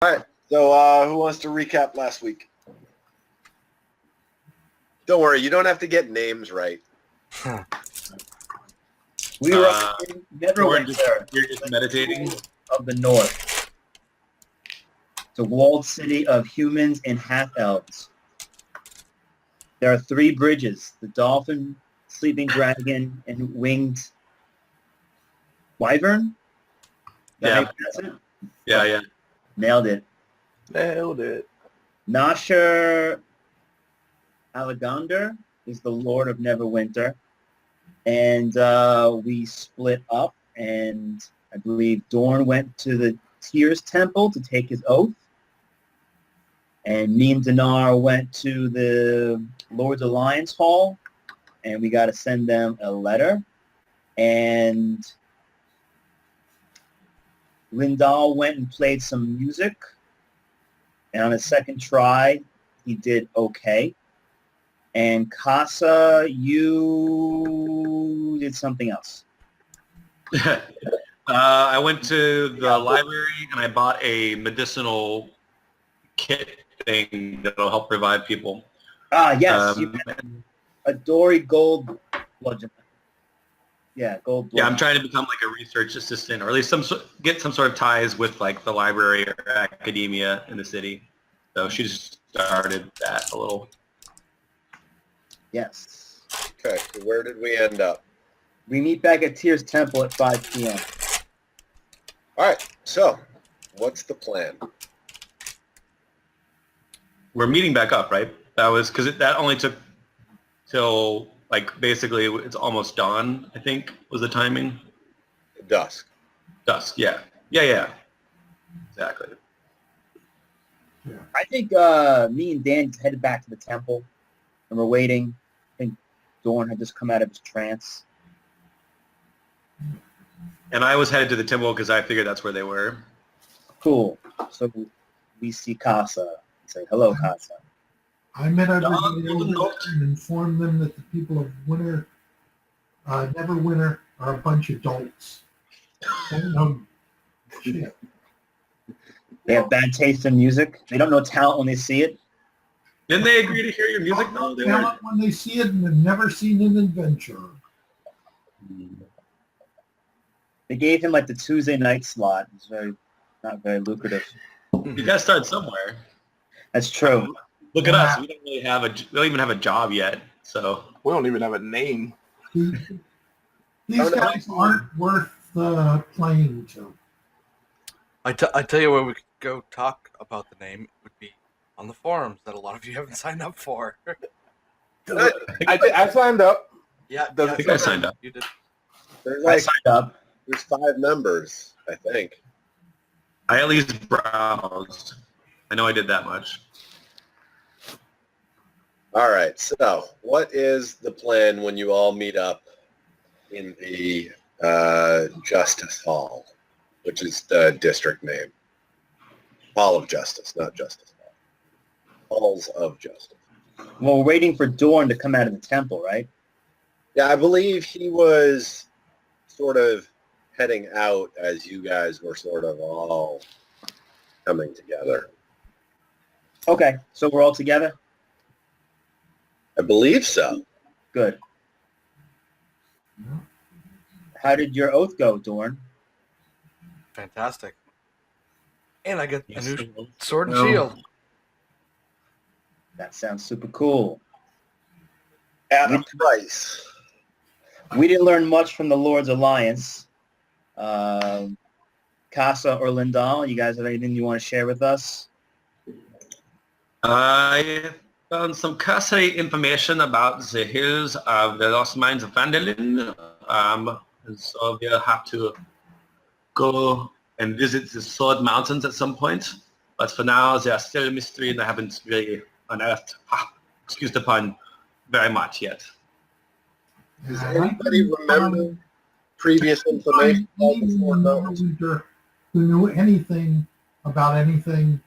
All right. So who wants to recap last week? Don't worry, you don't have to get names right. We were in Neverwinter, you're just meditating of the North. It's a walled city of humans and half-elves. There are 3 bridges, the Dolphin, Sleeping Dragon, and Winged Wyvern? Yeah. Yeah. Nailed it. Nasher Alexander is the Lord of Neverwinter. And we split up, and I believe Dorn went to the Tears Temple to take his oath. And me and Dinar went to the Lord's Alliance Hall, and we got to send them a letter. And Lindahl went and played some music. And on his second try, he did okay. And Casa, you did something else. I went to the library and I bought a medicinal kit thing that'll help revive people. Yes. You a Dory gold bludgeon. Yeah, gold bludgeon. Yeah, I'm trying to become like a research assistant, or at least get some sort of ties with like the library or academia in the city. So she just started that a little. Yes. Okay, so where did we end up? We meet back at Tears Temple at 5 p.m. All right, so what's the plan? We're meeting back up, right? That was because that only took till like basically it's almost dawn, I think was the timing. Dusk. Dusk, yeah. Exactly. Yeah. I think me and Dan headed back to the temple, and we're waiting. I think Dorn had just come out of his trance. And I was headed to the temple because I figured that's where they were. Cool. So we see Casa. Say hello, Casa. I met everybody over there and informed them that the people of Neverwinter are a bunch of dolts. Shit. They have bad taste in music. They don't know talent when they see it. Didn't they agree to hear your music? No, they weren't. When they see it and have never seen an adventure. They gave him like the Tuesday night slot. It's not very lucrative. You gotta start somewhere. That's true. Look at us. We don't even have a job yet. So we don't even have a name. These guys aren't worth playing to. I tell you where we could go talk about the name. It would be on the forums that a lot of you haven't signed up for. I signed up. Yeah, I think I signed up. You did. I signed up. There's 5 members, I think. I at least browsed. I know I did that much. All right, so what is the plan when you all meet up in the Justice Hall, which is the district name? Hall of Justice, not Justice Hall. Halls of Justice. Well, we're waiting for Dorn to come out of the temple, right? Yeah, I believe he was sort of heading out as you guys were sort of all coming together. Okay, so we're all together? I believe so. Good. How did your oath go, Dorn? Fantastic. And I get a new sword and shield. That sounds super cool. At a price. We didn't learn much from the Lord's Alliance. Casa or Lindahl, you guys have anything you want to share with us? I found some cursory information about the hills of the Lost Mines of Phandalin. And so we'll have to go and visit the Sword Mountains at some point. But for now, they are still a mystery and I haven't really unearthed, excuse the pun, very much yet. Does anybody remember previous information about the Sword Mountains? Who knew anything about anything?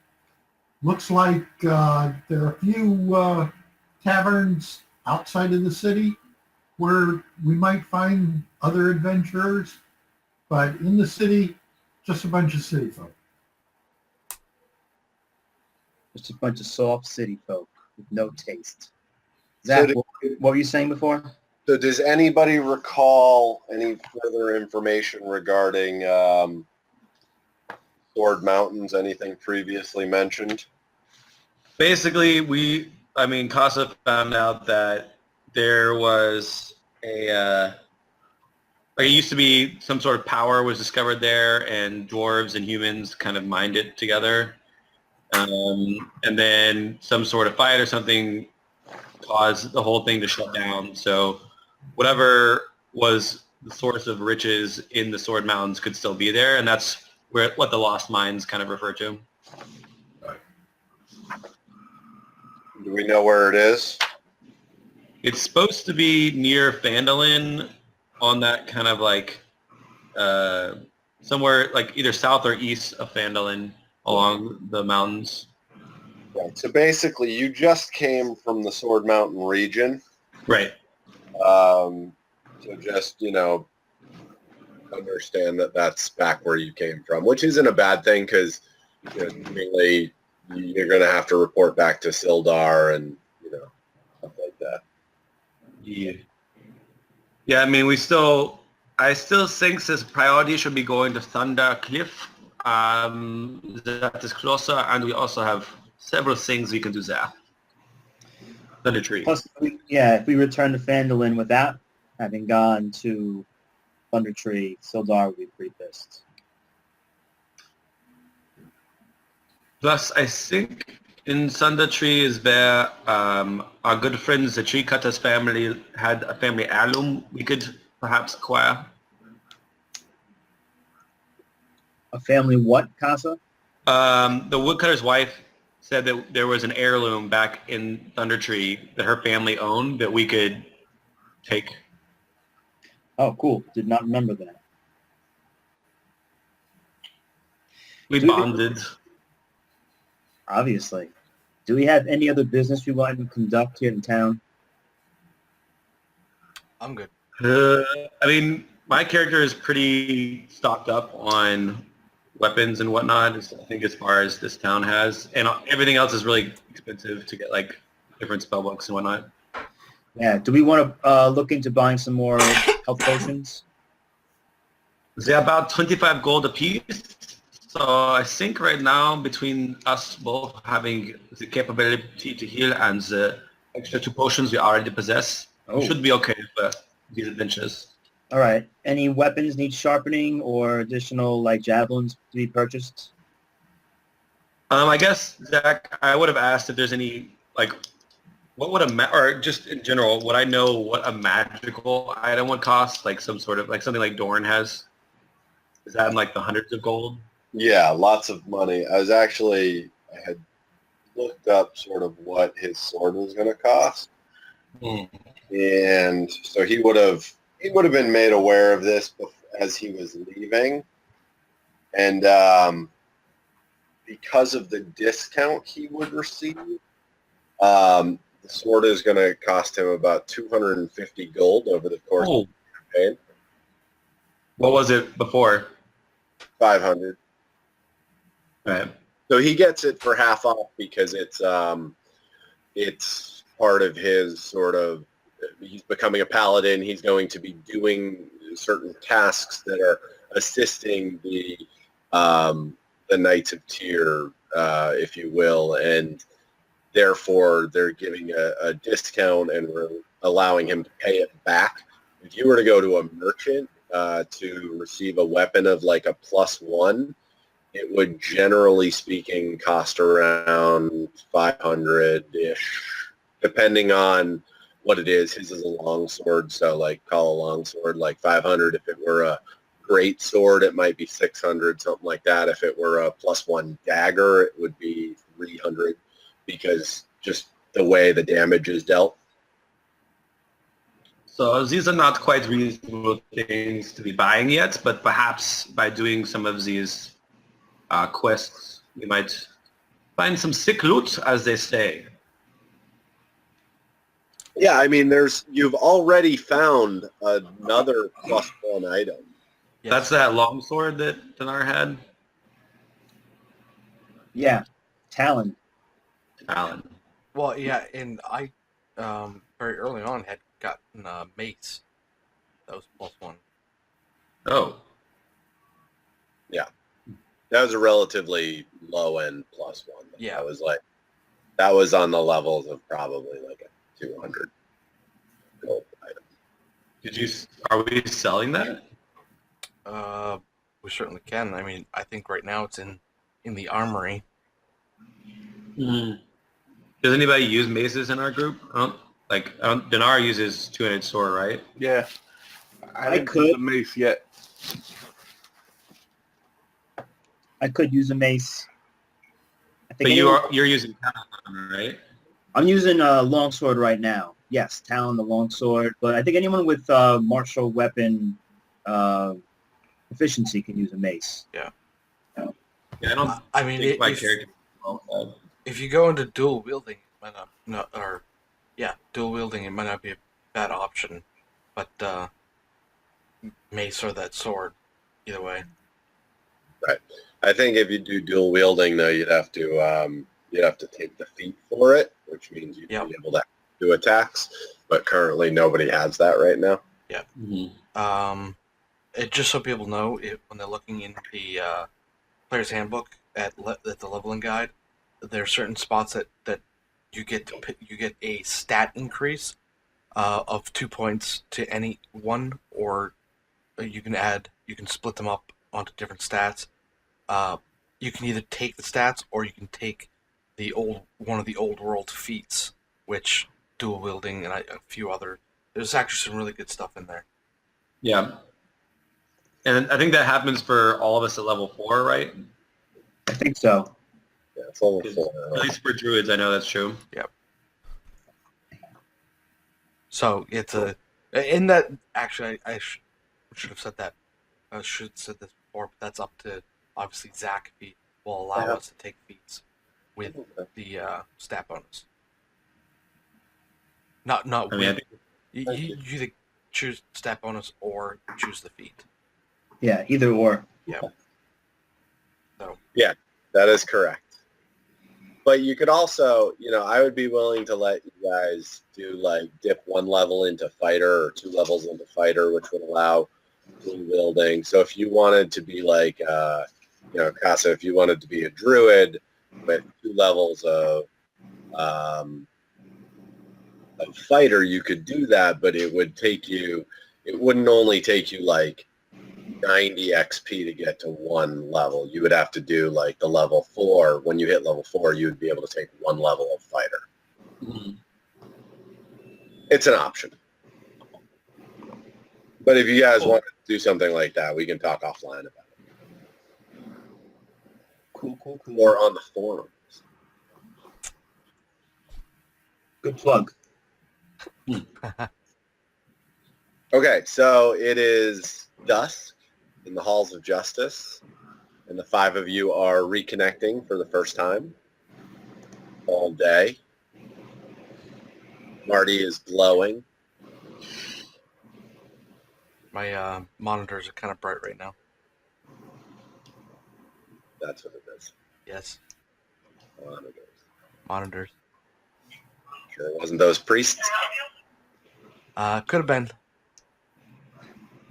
Looks like there are a few taverns outside of the city where we might find other adventurers, but in the city, just a bunch of city folk. Just a bunch of soft city folk with no taste. So Zach, did- what were you saying before? So does anybody recall any further information regarding Sword Mountains, anything previously mentioned? Basically, Casa found out that there was like it used to be some sort of power was discovered there, and dwarves and humans kind of mined it together. And then some sort of fight or something caused the whole thing to shut down. So whatever was the source of riches in the Sword Mountains could still be there, and that's what the Lost Mines kind of refer to. Do we know where it is? It's supposed to be near Phandalin, on that kind of like somewhere like either south or east of Phandalin along the mountains. Right. So basically, you just came from the Sword Mountain region. Right. So just, understand that that's back where you came from, which isn't a bad thing because, really, you're going to have to report back to Sildar and, stuff like that. Yeah. Yeah, I still think this priority should be going to Thunder Cliff. That is closer, and we also have several things we can do there. Thunder Tree. Plus, if we return to Phandalin without having gone to Thunder Tree, Sildar would be pretty pissed. Plus, I think in Thunder Tree is where our good friends, the Tree Cutters family, had a family heirloom we could perhaps acquire. A family what, Casa? The woodcutter's wife said that there was an heirloom back in Thunder Tree that her family owned that we could take. Oh, cool. Did not remember that. We bonded. Obviously. Do we have any other business we want to conduct here in town? I'm good. My character is pretty stocked up on weapons and whatnot, I think, as far as this town has. And everything else is really expensive to get, like, different spell books and whatnot. Yeah. Do we want to look into buying some more health potions? They're about 25 gold apiece. So I think right now, between us both having the capability to heal and the extra 2 potions we already possess, we should be okay for these adventures. All right. Any weapons need sharpening or additional, like, javelins to be purchased? I guess, Zach, I would have asked if there's any, like, what would or just in general, would I know what a magical item would cost? Like some sort of, like something like Dorn has? Is that in like the hundreds of gold? Yeah, lots of money. I had looked up sort of what his sword was going to cost. And so he would have been made aware of this as he was leaving. And because of the discount he would receive, the sword is going to cost him about 250 gold over the course of the campaign. What was it before? 500. Right. So he gets it for half off because it's part of his sort of, he's becoming a paladin. He's going to be doing certain tasks that are assisting the Knights of Tyr, if you will, and therefore they're giving a discount and we're allowing him to pay it back. If you were to go to a merchant to receive a weapon of like a +1, it would generally speaking cost around 500-ish, depending on what it is. His is a long sword, so like call a long sword like 500. If it were a great sword, it might be 600, something like that. If it were a +1 dagger, it would be 300 because just the way the damage is dealt. So these are not quite reasonable things to be buying yet, but perhaps by doing some of these quests, we might find some sick loot, as they say. Yeah, I mean, you've already found another +1 item. Yes. That's that longsword that Dinar had? Yeah. Talon. Talon. Well, yeah, and I very early on had gotten mace. That was +1. Oh, That was a relatively low end +1. Yeah. That was on the levels of probably like a 200 gold item. are we selling that? We certainly can. I mean, I think right now it's in the armory. Does anybody use maces in our group? Dinar uses two-handed sword, right? Yeah. I I didn't could. use the mace yet. I could use a mace. I think But anyone- you're using Talon, right? I'm using a longsword right now. Yes, Talon the longsword. But I think anyone with martial weapon efficiency can use a mace. Yeah, I don't I mean, think my if, character. Well, if you go into dual wielding, it might dual wielding, it might not be a bad option. But mace or that sword, either way. I think if you do dual wielding though, you'd have to take the feat for it, which means you'd Yep. be able to do attacks. But currently nobody has that right now. It just so people know, when they're looking in the player's handbook at the leveling guide, there are certain spots that you get a stat increase of 2 points to any one, or you can split them up onto different stats. You can either take the stats or you can take one of the old world feats, which dual wielding and a few other. There's actually some really good stuff in there. Yeah. And I think that happens for all of us at level 4, right? I think so. Yeah, it's level 4. At least for druids, I know that's true. So it's in that. Actually, I should have said that. I should have said this before, but that's up to obviously Zach if he will allow Yeah. us to take feats with the stat bonus. Not I mean, I with think you either choose stat bonus or choose the feat. Yeah, either or. That is correct. But you could also, I would be willing to let you guys do dip 1 level into fighter or 2 levels into fighter, which would allow dual wielding. So if you wanted to be Casa, if you wanted to be a druid with 2 levels of fighter, you could do that, but it wouldn't only take you 90 XP to get to 1 level. You would have to do the level 4. When you hit level 4, you would be able to take 1 level of fighter. It's an option. But if you guys want to do something like that, we can talk offline about it. Cool. Or on the forums. Good plug. Okay, so it is dusk in the halls of justice, and the 5 of you are reconnecting for the first time all day. Marty is glowing. My monitors are kind of bright right now. That's what it is. Yes, Monitors. monitors. Sure it wasn't those priests? Could have been.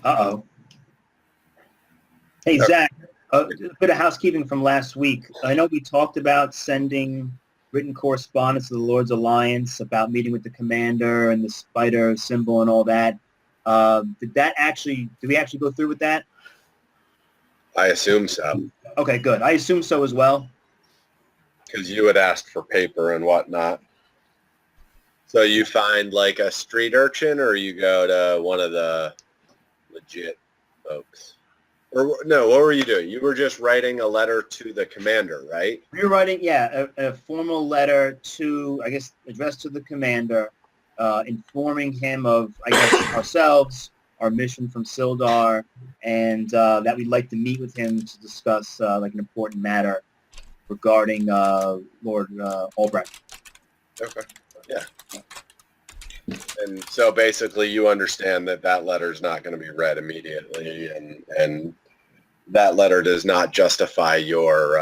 Uh-oh. Hey, Zach, a bit of housekeeping from last week. I know we talked about sending written correspondence to the Lord's Alliance about meeting with the commander and the spider symbol and all that. Did we actually go through with that? I assume so, Okay, good. I assume so as well. because you had asked for paper and whatnot. So you find a street urchin, or you go to one of the legit folks? Or no, what were you doing? You were just writing a letter to the commander, right? We were writing, a formal letter addressed to the commander, informing him of, ourselves, our mission from Sildar, and that we'd like to meet with him to discuss an important matter regarding Lord Albrecht. Okay. Yeah. And so basically you understand that letter's not going to be read immediately, and that letter does not justify your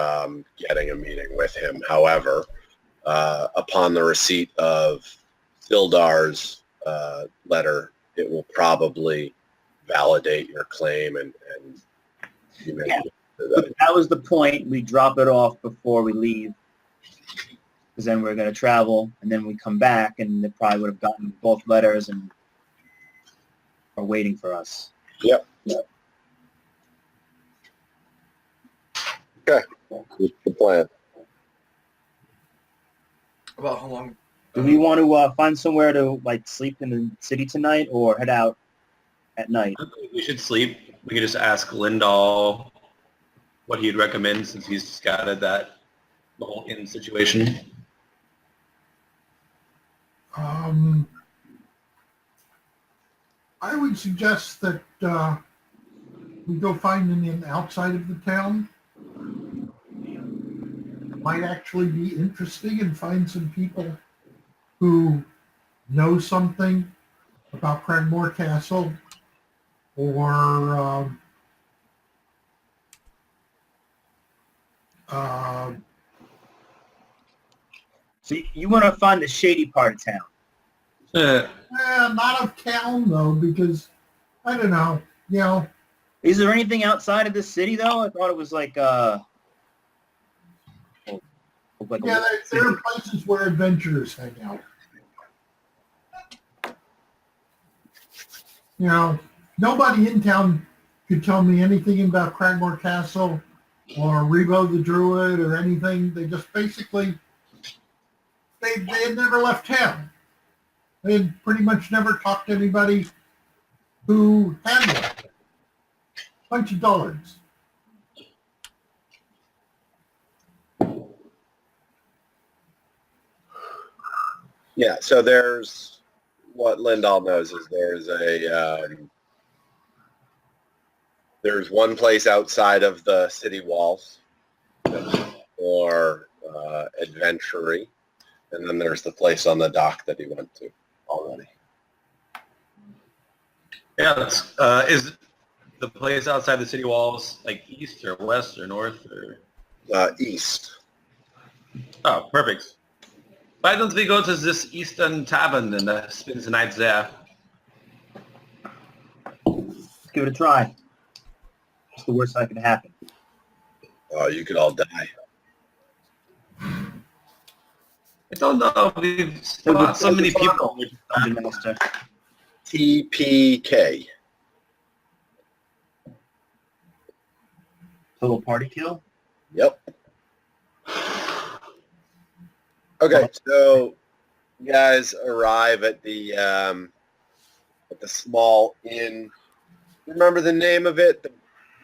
getting a meeting with him. However, upon the receipt of Sildar's letter, it will probably validate your claim and you make Yeah. it. That was the point. We drop it off before we leave, because then we're going to travel, and then we come back, and they probably would have gotten both letters and are waiting for us. Yep. Okay. That's the plan. About how long? Do we want to find somewhere to like sleep in the city tonight, or head out at night? I think we should sleep. We could just ask Lindahl what he'd recommend since he's scouted that the whole inn situation. I would suggest that we go find an inn outside of the town. Might actually be interesting and find some people who know something about Cragmore Castle or So you want to find the shady part of town. not of town though, because I don't know, you know, Is there anything outside of the city though? I thought it was like yeah, there are places where adventurers hang out. You know, nobody in town could tell me anything about Cragmore Castle or Rebo the Druid or anything. They just basically, they had never left town. They had pretty much never talked to anybody who had left. Bunch of dullards. Yeah, so there's what Lindahl knows is there's one place outside of the city walls for adventuring, and then there's the place on the dock that he went to already. Yeah, is the place outside the city walls like east or west or north or? East. Oh, perfect. Why don't we go to this Eastern Tavern and spend the night there? Let's give it a try. What's the worst that could happen? You could all die. I don't know. We've lost so many people. Dungeon Master. TPK. Total party kill? Yep. Okay, so you guys arrive at the small inn. Remember the name of it?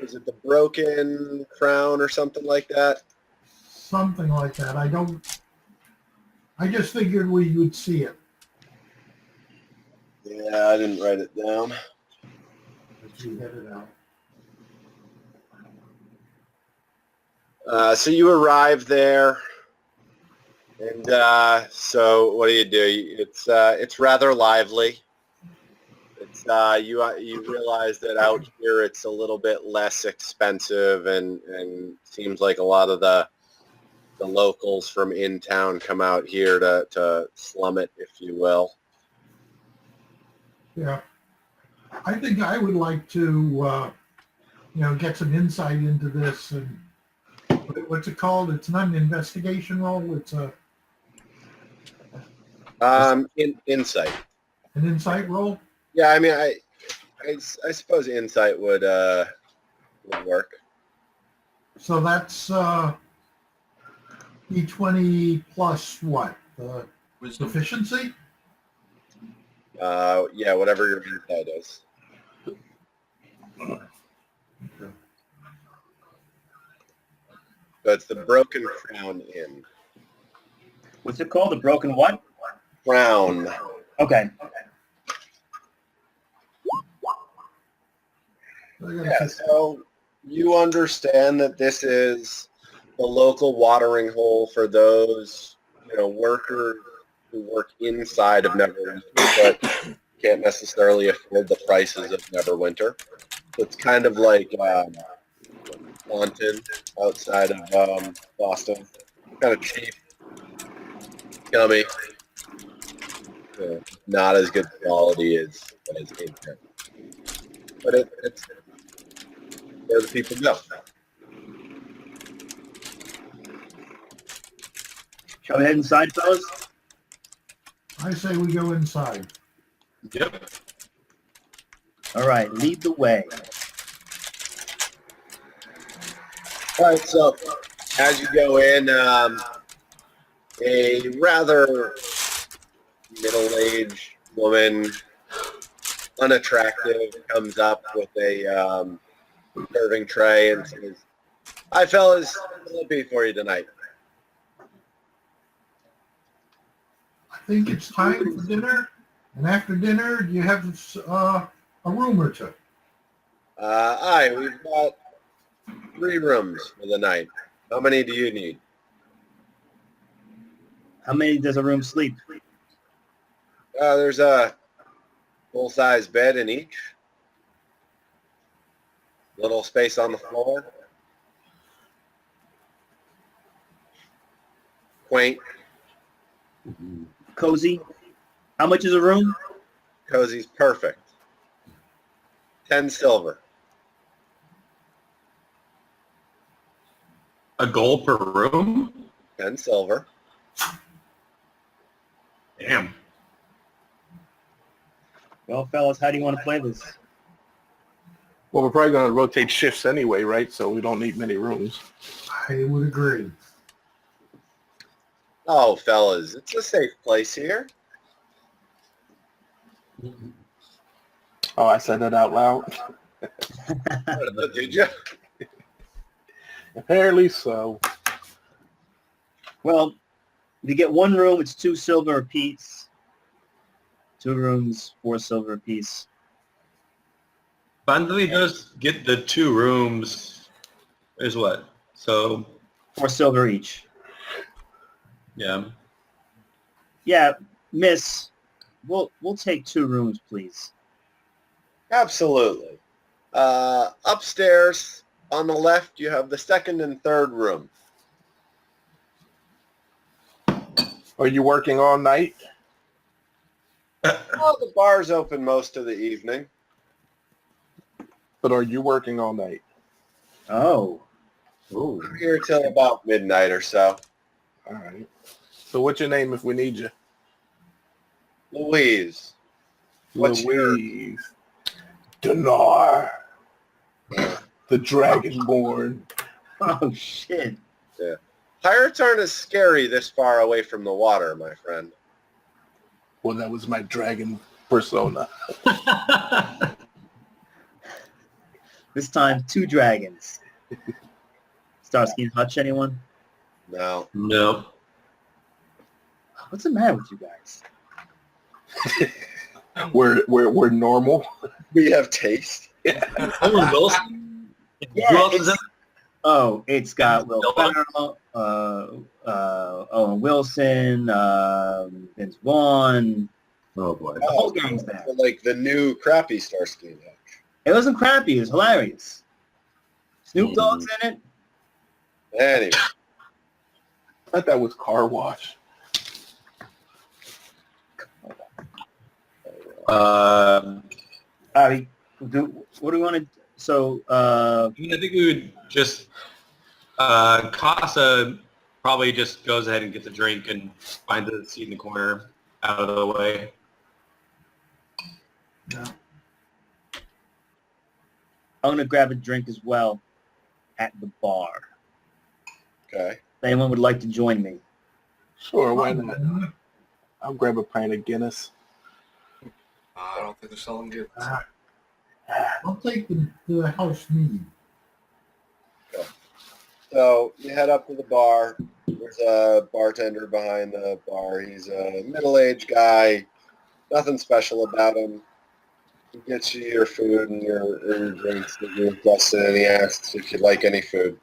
Was it the Broken Crown or something like that? Something like that. I just figured we would see it. Yeah, I didn't write it down. As we headed out. So you arrive there, and so what do? It's rather lively. It's you realize that out here it's a little bit less expensive, and seems like a lot of the locals from in town come out here to slum it, if you will. Yeah. I think I would like to, get some insight into this. And what's it called? It's not an investigation roll. It's Insight. an insight roll. Yeah, I mean, I suppose insight would work. So that's D20 plus what? Wisdom. Proficiency? Yeah, whatever your insight is. So it's the Broken Crown Inn. What's it called? The Broken what? Crown. Okay. Yeah, so you understand that this is the local watering hole for those, workers who work inside of Neverwinter, but can't necessarily afford the prices of Neverwinter. So it's kind of like Taunton outside of Boston. Kind of cheap. scummy. Not as good quality as Inca. But it's where the people go. Shall we head inside, fellas? I say we go inside. Yep. All right, lead the way. All right, so as you go in, a rather middle-aged woman, unattractive, comes up with a serving tray and says, "Hi, fellas, what'll it be for you tonight?" I think it's time for dinner. And after dinner, do you have a room or two? Aye, we've got 3 rooms for the night. How many do you need? How many does a room sleep? There's a full-size bed in each. Little space on the floor. Quaint, Cozy? How much is a room? cozy's perfect. 10 silver. A gold per room? 10 silver. Damn. Well, fellas, how do you want to play this? Well, we're probably going to rotate shifts anyway, right? So we don't need many rooms. I would agree. Oh, fellas, it's a safe place here. Oh, I said that out loud. Did you? Apparently so. Well, if you get 1 room, it's 2 silver apiece. 2 rooms, 4 silver apiece. Bandri does get the 2 rooms. Is what? So, 4 silver each. yeah. Yeah, miss, we'll take 2 rooms, please. Absolutely. Upstairs on the left, you have the 2nd and 3rd room. Are you working all night? Well, the bar's open most of the evening. But are you working all night? Oh. We're here till about midnight or so. All right. So what's your name if we need you? Louise. What's your- Louise. Dinar. The Dragonborn. Oh, shit. Pirates aren't as scary this far away from the water, my friend. Well, that was my dragon persona. This time, 2 dragons. Starsky and Hutch, anyone? No. No. What's the matter with you guys? We're normal. We have taste. Owen Wilson? Yeah, Who else is in? Oh, it's got Will Nobody. Ferrell, Owen Wilson, Vince Vaughn. Oh boy. The whole gang's there. Like the new crappy Starsky and Hutch. It wasn't crappy. It was hilarious. Snoop Dogg's in it. Anyway. I thought that was Car Wash. What do we want to? So, I think we would just Casa probably just goes ahead and gets a drink and finds a seat in the corner out of the way. Yeah. I'm gonna grab a drink as well at the bar. Okay. If anyone would like to join me. Sure, why not? I'll grab a pint of Guinness. I don't think they're selling good. I'll take the house mead. So you head up to the bar. There's a bartender behind the bar. He's a middle-aged guy. Nothing special about him. He gets you your food and your drinks that you requested, and he asks if you'd like any food.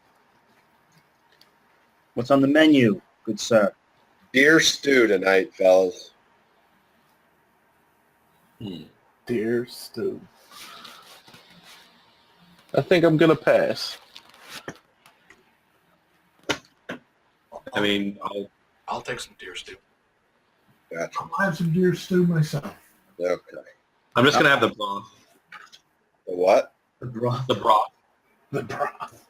What's on the menu, good sir? Deer stew tonight, fellas. Dear Stu. I think I'm gonna pass. I mean, I'll take some deer stew. Gotcha. I'll have some deer stew myself. Okay. I'm just gonna have the broth. The what? The broth. The broth. The broth.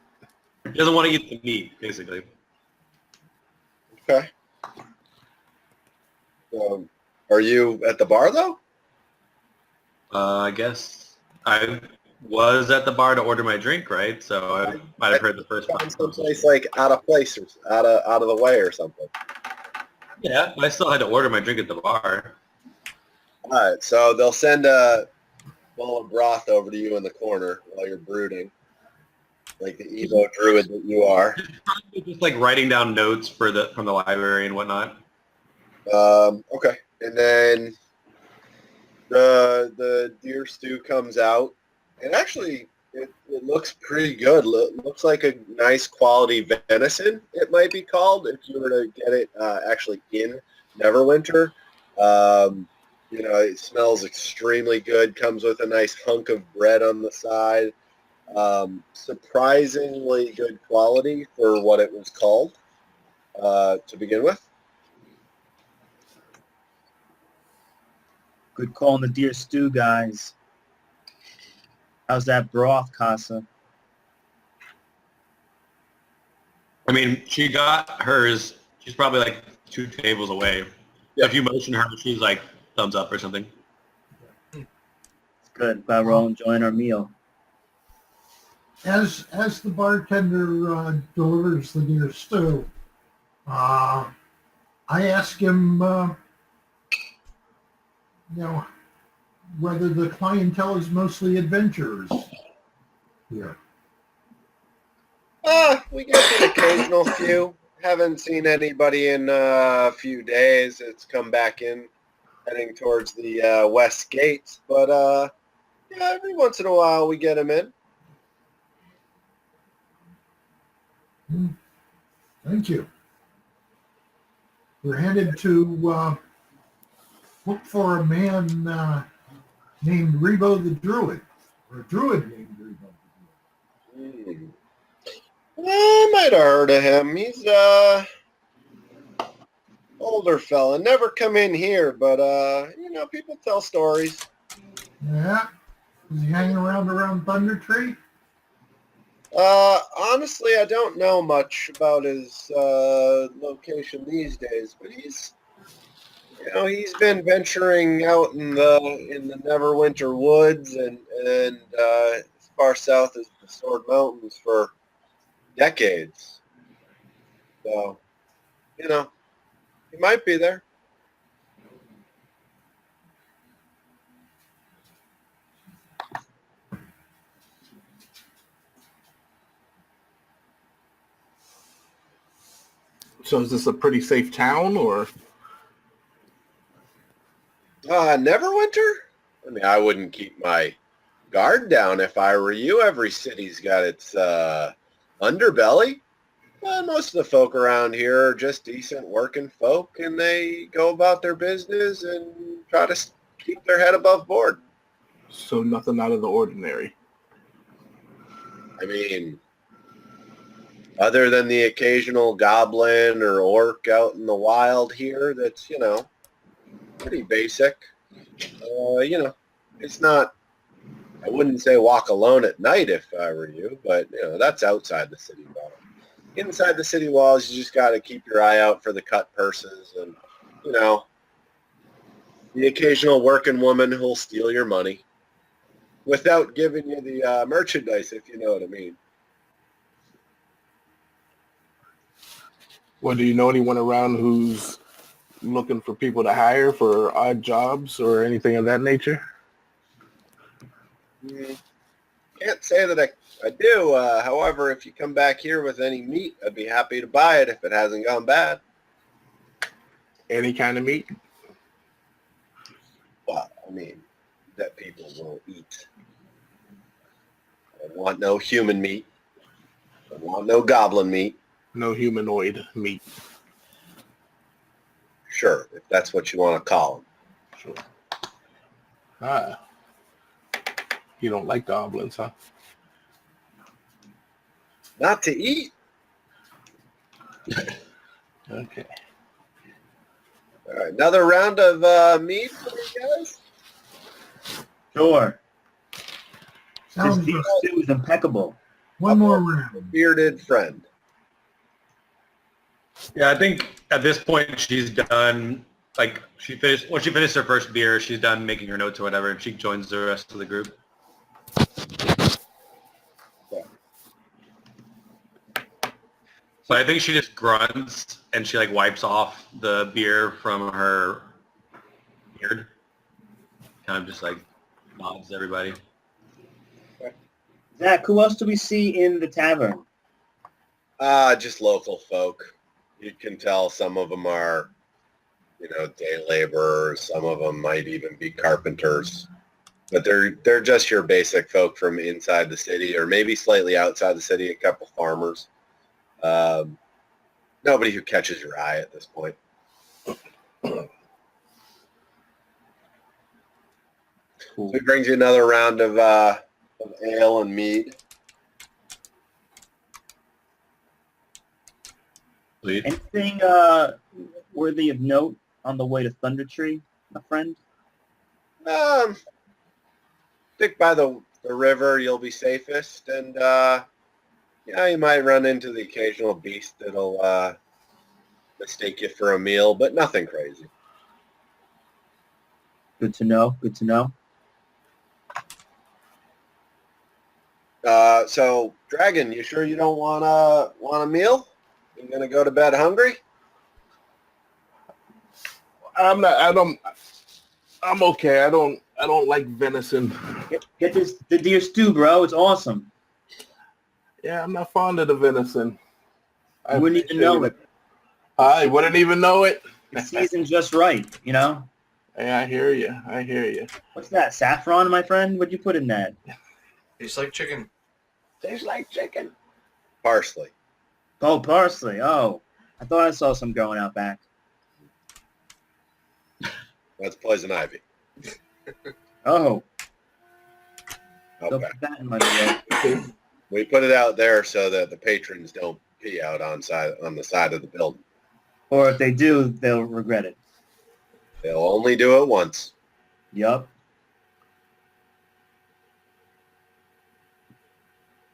He doesn't want to eat the meat, basically. Okay. Are you at the bar though? I guess I was at the bar to order my drink, right? So I might have heard the first part. Find someplace like out of place or out of the way or something. Yeah, but I still had to order my drink at the bar. All right, so they'll send a bowl of broth over to you in the corner while you're brooding, like the Evo druid that you are. Just like writing down notes for from the library and whatnot. Okay, and then the deer stew comes out, and actually it looks pretty good. Looks like a nice quality venison. It might be called if you were to get it actually in Neverwinter. It smells extremely good. Comes with a nice hunk of bread on the side. Surprisingly good quality for what it was called to begin with. Good call on the deer stew, guys. How's that broth, Casa? I mean, she got hers. She's probably like 2 tables away. Yeah. If you motion her, she's like thumbs up or something. It's good. Glad we're all enjoying our meal. As the bartender delivers the deer stew, I ask him, whether the clientele is mostly adventurers here. We get an occasional few. Haven't seen anybody in a few days. It's come back in, heading towards the west gates. But yeah, every once in a while we get them in. Thank you. We're headed to look for a man named Rebo the Druid, or a druid named Rebo the Druid. I might have heard of him. He's older fella. Never come in here, but people tell stories. Yeah. Is he hanging around Thunder Tree? Honestly, I don't know much about his location these days, but he's been venturing out in the Neverwinter woods and as far south as the Sword Mountains for decades. So, he might be there. So is this a pretty safe town, or? Neverwinter? I mean, I wouldn't keep my guard down if I were you. Every city's got its underbelly. Most of the folk around here are just decent working folk, and they go about their business and try to keep their head above board. So nothing out of the ordinary. I mean, other than the occasional goblin or orc out in the wild here, that's, pretty basic. It's not, I wouldn't say walk alone at night if I were you, but, that's outside the city walls. Inside the city walls, you just got to keep your eye out for the cut purses and, the occasional working woman who'll steal your money without giving you the merchandise, if you know what I mean. Well, do you know anyone around who's looking for people to hire for odd jobs or anything of that nature? Can't say that I do. However, if you come back here with any meat, I'd be happy to buy it if it hasn't gone bad. Any kind of meat? Well, I mean, that people will eat. I want no human meat. I want no goblin meat. No humanoid meat. Sure, if that's what you want to call them. Sure. You don't like goblins, huh? Not to eat. Okay. All right, another round of mead for you guys. Sure. This Sounds beef good. stew is impeccable. One more round. Bearded friend. Yeah, I think at this point she's done. Like she finished when she finished her first beer, she's done making her notes or whatever, and she joins the rest of the group. So I think she just grunts and she like wipes off the beer from her beard. Kind of just like nods to everybody. Zach, who else do we see in the tavern? Just local folk. You can tell some of them are, day laborers. Some of them might even be carpenters. But they're just your basic folk from inside the city, or maybe slightly outside the city. A couple farmers. Nobody who catches your eye at this point. Cool. So it brings you another round of ale and mead. Sweet. Anything worthy of note on the way to Thunder Tree, my friend? Stick by the river, you'll be safest, and you might run into the occasional beast that'll mistake you for a meal, but nothing crazy. Good to know. Good to know. So, Dragon, you sure you don't want a meal? You gonna go to bed hungry? I'm okay. I don't like venison. Get the deer stew, bro. It's awesome. Yeah, I'm not fond of the venison. I wouldn't even know it. I wouldn't even know it. It's seasoned just right, Yeah, I hear you. What's that? Saffron, my friend? What'd you put in that? Tastes like chicken. Tastes like chicken. Parsley. Oh, parsley. Oh, I thought I saw some growing out back. That's poison ivy. Oh, don't Okay. put that in my way. We put it out there so that the patrons don't pee out on the side of the building. Or if they do, they'll regret it. They'll only do it once. Yup.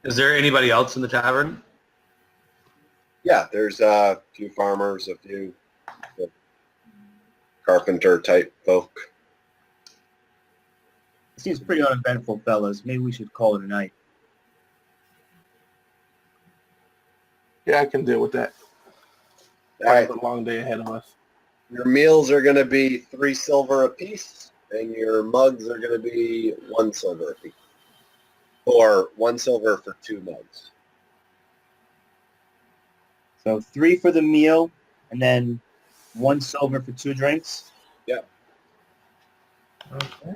Is there anybody else in the tavern? Yeah, there's a few farmers, a few carpenter type folk. Seems pretty uneventful, fellas. Maybe we should call it a night. Yeah, I can deal with that. All right, I have a long day ahead of us. your meals are going to be 3 silver apiece, and your mugs are going to be 1 silver apiece. Or 1 silver for 2 mugs. So 3 for the meal, and then 1 silver for 2 drinks. Okay.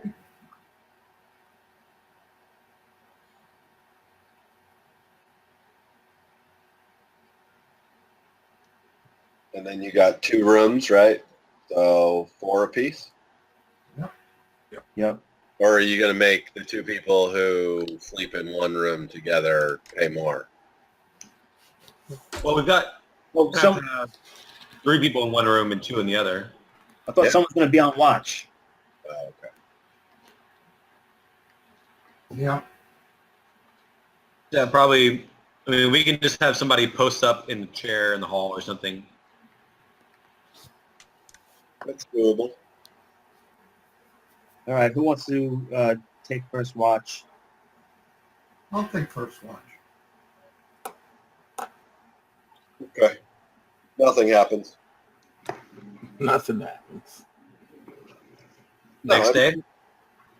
And then you got 2 rooms, right? So 4 apiece? Yep. Or are you going to make the 2 people who sleep in 1 room together pay more? Well, we've got Well, some, 3 people in one room and 2 in the other. I thought Yeah. someone's going to be on watch. Oh, okay. Yeah. Yeah, probably. I mean, we can just have somebody post up in the chair in the hall or something. That's doable. All right, who wants to take first watch? I'll take first watch. Okay. Nothing happens. Nothing happens. No, Next day?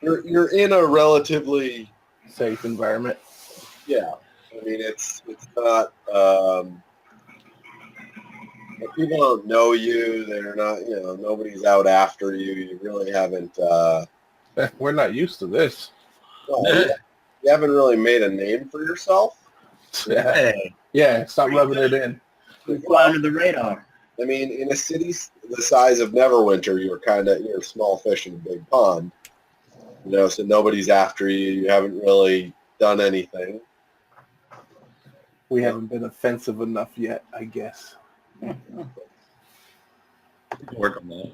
You're in a relatively, Safe environment. yeah. I mean, it's not. If people don't know you, they're not. Nobody's out after you. You really haven't. We're not used to this. Well, you haven't really made a name for yourself. Yeah, Hey, yeah, stop rubbing it in. we fly under the radar. I mean, in a city the size of Neverwinter, you're a small fish in a big pond. So nobody's after you. You haven't really done anything. We haven't been offensive enough yet, I guess. We can work on that.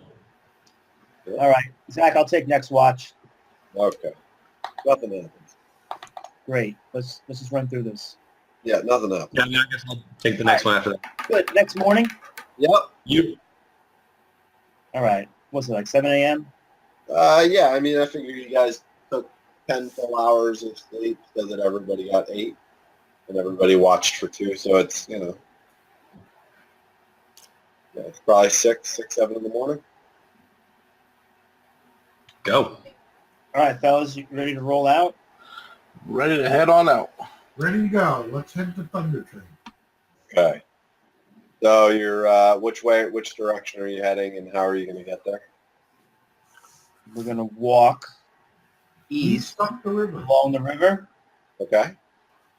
All right, Zach, I'll take next watch. Okay. Nothing happens. Great. Let's just run through this. Yeah, nothing happens. Yeah, I guess I'll take the next one after that. Good. Next morning. Yep. You. All right. What's it like? 7 a.m. Yeah, I mean, I figure you guys took 10 full hours of sleep so that everybody got 8 and everybody watched for 2. So it's, yeah, it's probably 6, 7 in the morning. Go. All right, fellas, you ready to roll out? Ready to head on out. Ready to go. Let's head to Thunder Tree. Okay. So you're, which direction are you heading and how are you going to get there? We're gonna walk east East up the river. along the river. Okay.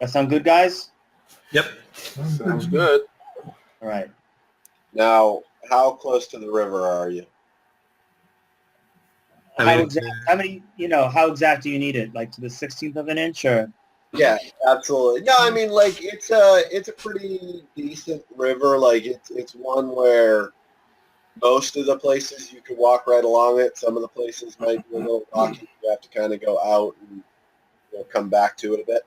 That sound good, guys? Yep. Sounds good. All right. Now, how close to the river are you? I How mean, exact? How many? How exact do you need it? Like to the 16th of an inch, or? Yeah, absolutely. No, I mean, like it's a pretty decent river. Like it's one where most of the places you could walk right along it. Some of the places might be a little rocky. You have to kind of go out and come back to it a bit.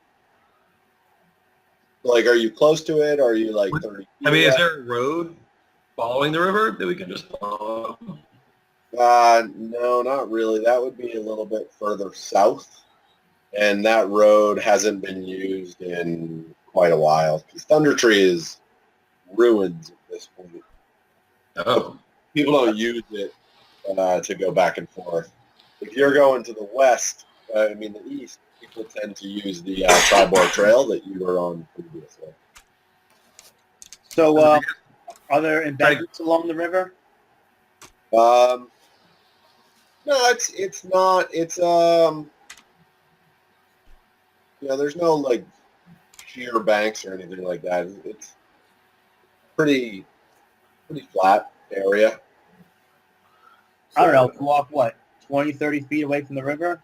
Like, are you close to it? Or are you like 30 feet I mean, is away? there a road following the river that we can just follow? No, not really. That would be a little bit further south, and that road hasn't been used in quite a while because Thunder Tree is ruins at this point. Oh. People don't use it to go back and forth. If you're going to the west, the east, people tend to use the Tribor Trail that you were on previously. So, are there embankments along the river? No, it's not. It's there's no like sheer banks or anything like that. It's pretty flat area. I don't know. Walk what? 20, 30 feet away from the river?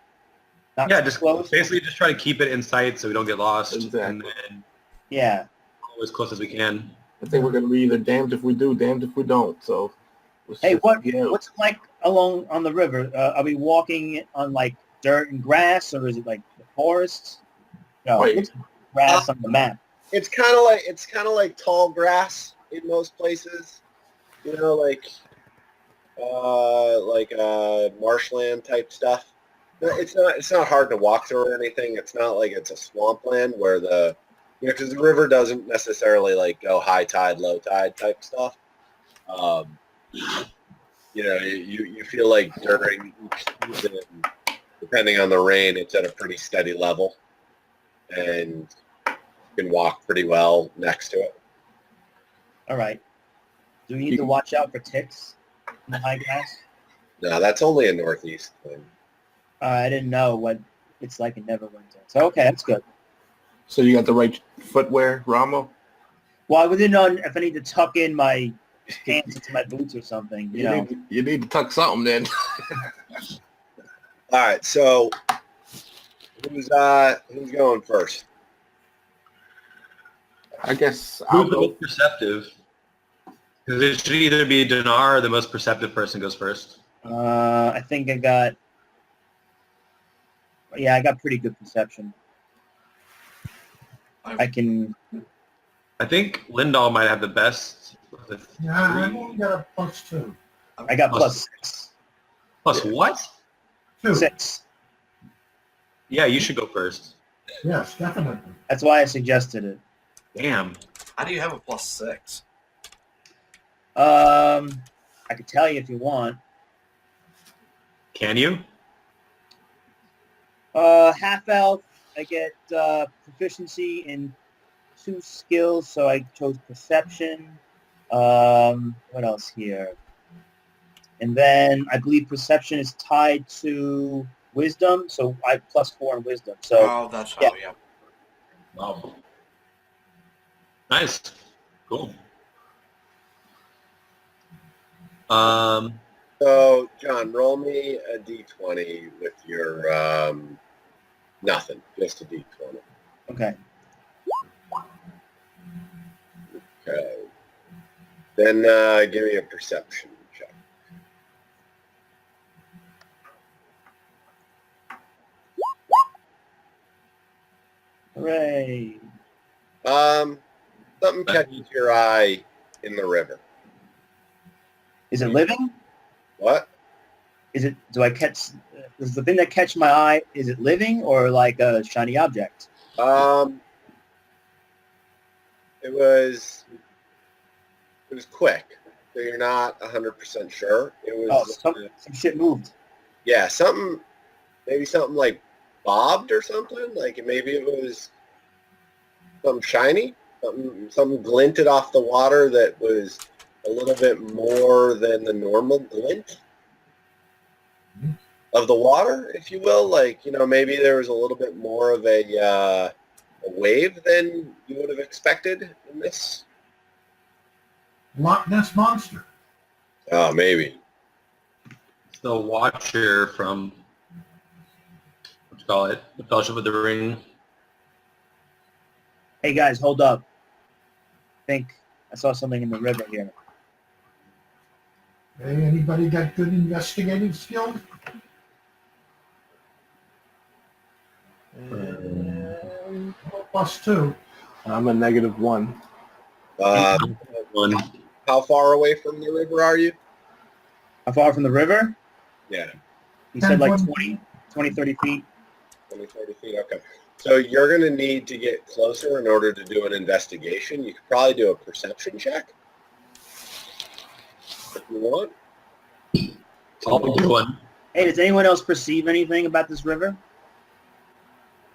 Not Yeah, too just close. basically just try to keep it in sight so we don't get lost, Exactly. and then Yeah. go as close as we can. I think we're gonna be either damned if we do, damned if we don't. So, let's Hey, just what's get out. it like along on the river? Are we walking on like dirt and grass, or is it like the forests? No, Wait. it looks like grass on the map. It's kind of like tall grass in most places. Like marshland type stuff. It's not hard to walk through or anything. It's not like it's a swampland where because the river doesn't necessarily like go high tide, low tide type stuff. You feel like during each season, depending on the rain, it's at a pretty steady level, and you can walk pretty well next to it. All right. Do we need to watch out for ticks in the high grass? No, that's only a northeast thing. I didn't know what it's like in Neverwinter. So, okay, that's good. So you got the right footwear, Ramo? Well, I didn't know if I need to tuck in my pants into my boots or something. You need to tuck something then. All right, so who's going first? I guess I'll Who's the go. most perceptive? Because it should either be Dinar or the most perceptive person goes first. I think I got pretty good perception. I can. I think Lindahl might have the best. Yeah, I've only got a +2. I got +6. Plus what? 2. 6. Yeah, you should go first. Yes, definitely. That's why I suggested it. Damn. How do you have a +6? I could tell you if you want. Can you? Half elf. I get proficiency in 2 skills, so I chose perception. What else here? And then I believe perception is tied to wisdom, so I +4 in wisdom. So Oh, that's how, yeah. Wow. Nice. Cool. So, John, roll me a d20 with your nothing, just a d20. okay. Okay. Then give me a perception check. Hooray. Something catches your eye in the river. Is it living? What? Is it, is the thing that catch my eye, is it living or like a shiny object? It was quick, so you're not 100% sure. It Oh, was some shit moved. yeah, maybe something like bobbed or something. Like maybe it was something shiny, something glinted off the water that was a little bit more than the normal glint of the water, if you will. Like, maybe there was a little bit more of a wave than you would have expected in this. Loch Ness Monster. Oh, maybe. It's the Watcher from, what you call it, the Fellowship of the Ring. Hey guys, hold up. I think I saw something in the river here. Hey, anybody got good investigative skills? +2. I'm a -1. One. How far away from the river are you? How far from the river? Yeah, He said like 10, 20, 30 feet. 20, 30 feet. Okay. So you're going to need to get closer in order to do an investigation. You could probably do a perception check if you want. I'll do one. Hey, does anyone else perceive anything about this river?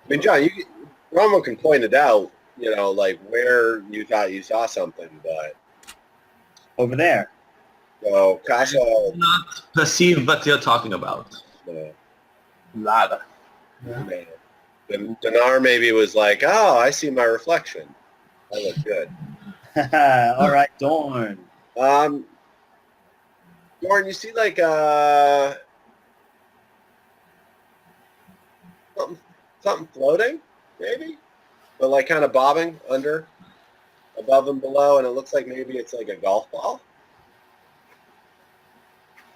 I mean, John, Romo can point it out, like where you thought you saw something, but Over there. so Casa, Not perceive what you're talking about. Nada. Yeah. then Dinar maybe was like, oh, I see my reflection. I look good. All right, Dorn. Lauren, you see like something floating, maybe, but like kind of bobbing under, above and below, and it looks like maybe it's like a golf ball.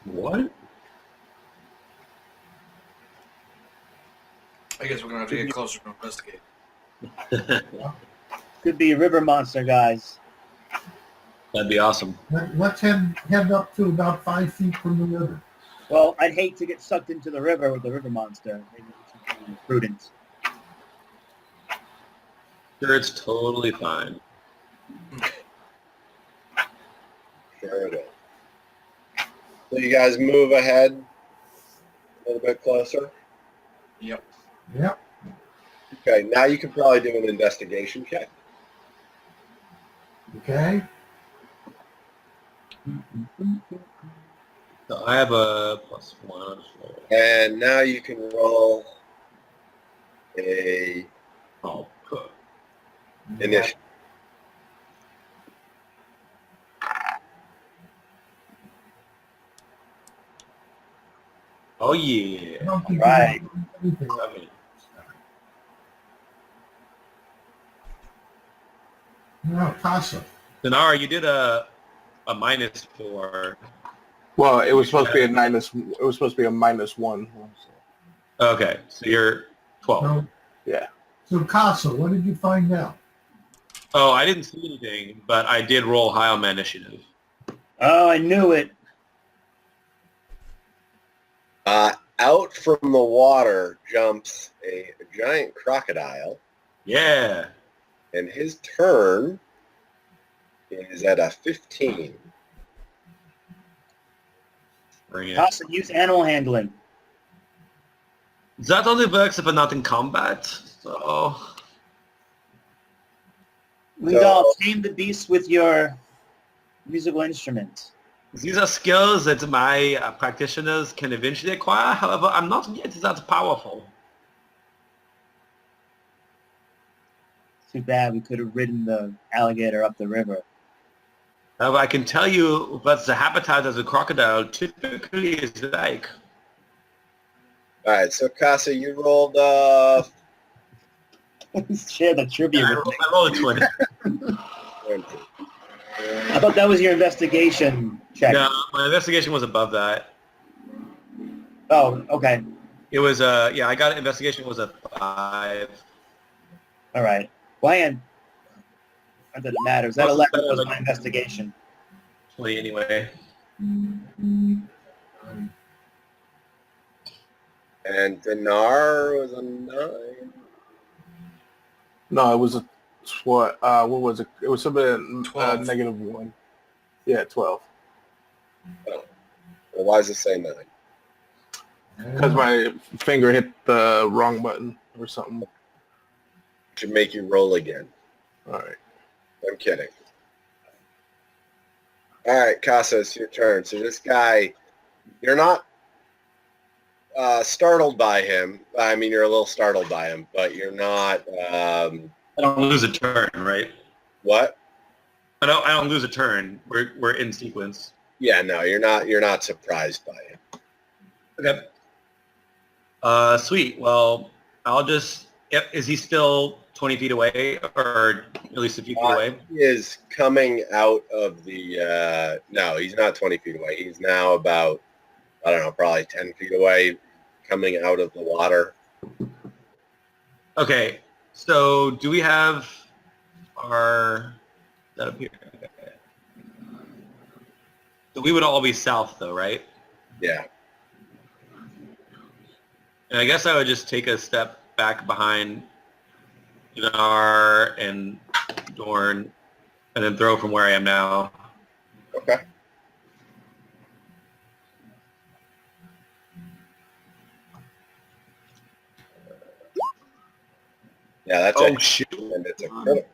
What? I guess we're gonna have to get closer to investigate. Could be a river monster, guys. That'd be awesome. Let's head up to about 5 feet from the river. Well, I'd hate to get sucked into the river with the river monster. Maybe we should be prudent. Sure, it's totally fine. Sure it is. So you guys move ahead a little bit closer. Yep. Yep. Okay, now you can probably do an investigation check. Okay. So I have a +1. And now you can roll a Oh, good. initiative. Oh I yeah. don't think Right. we have anything. Okay. No, Casa. Dinar, you did a -4. Well, it was supposed to be a minus. It was supposed to be a -1. Okay, so you're 12. So, Yeah. so Casa, what did you find out? Oh, I didn't see anything, but I did roll high on my initiative. Oh, I knew it. Out from the water jumps a giant crocodile, Yeah. and his turn is at a 15. Bring it. Casa, use animal handling. That only works if we're not in combat. So Rudolph, tame the beast with your musical instrument. these are skills that my practitioners can eventually acquire. However, I'm not yet that powerful. Too bad we could have ridden the alligator up the river. However, I can tell you what the habitat of the crocodile typically is like. All right, so Casa, you rolled Share the trivia with me. I rolled a 20. 20. I thought that was your investigation check. No, my investigation was above that. Oh, okay. It was I got investigation was a 5. All right. Well, not that it matters. That What's 11 better was than- my investigation. 20 anyway. And Dinar was a 9. No, it was a what was it? It was something 12. -1. Yeah, 12. Well, why does it say 9? Because my finger hit the wrong button or something. Should make you roll again. All right. I'm kidding. All right, Casa, it's your turn. So this guy, you're not startled by him. I mean, you're a little startled by him, but you're not. I don't lose a turn, right? What? I don't lose a turn. We're in sequence. Yeah, no, you're not. You're not surprised by him. Okay. Sweet. Well, I'll just. Yep. Is he still 20 feet away, or at least a few feet away? He is coming out of the. No, he's not 20 feet away. He's now about, I don't know, probably 10 feet away, coming out of the water. Okay. So do we have our that up here? Okay. So we would all be south, though, right? Yeah. And I guess I would just take a step back behind Dinar and Dorn, and then throw from where I am now. Okay. Yeah, that's Oh it. shoot! And it's a critical.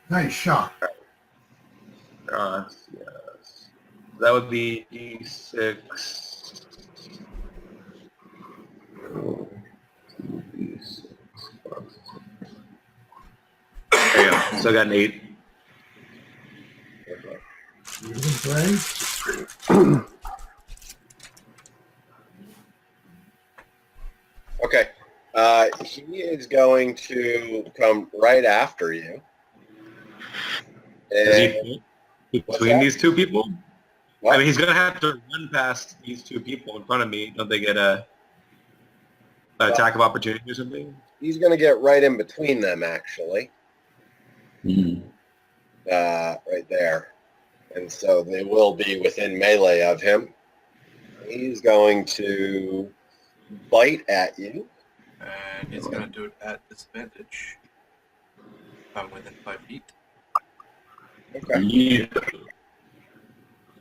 Nice shot. Yes. That would be D6. There you go. So I got an 8. Great. Okay. He is going to come right after you. Is And he What's between that? these two people? what? I mean, he's going to have to run past these two people in front of me. Don't they get an attack of opportunity or something? He's going to get right in between them, actually. Right there. And so they will be within melee of him. He's going to bite at you. And it's going to do it at disadvantage. If I'm within 5 feet. Okay. Yeah.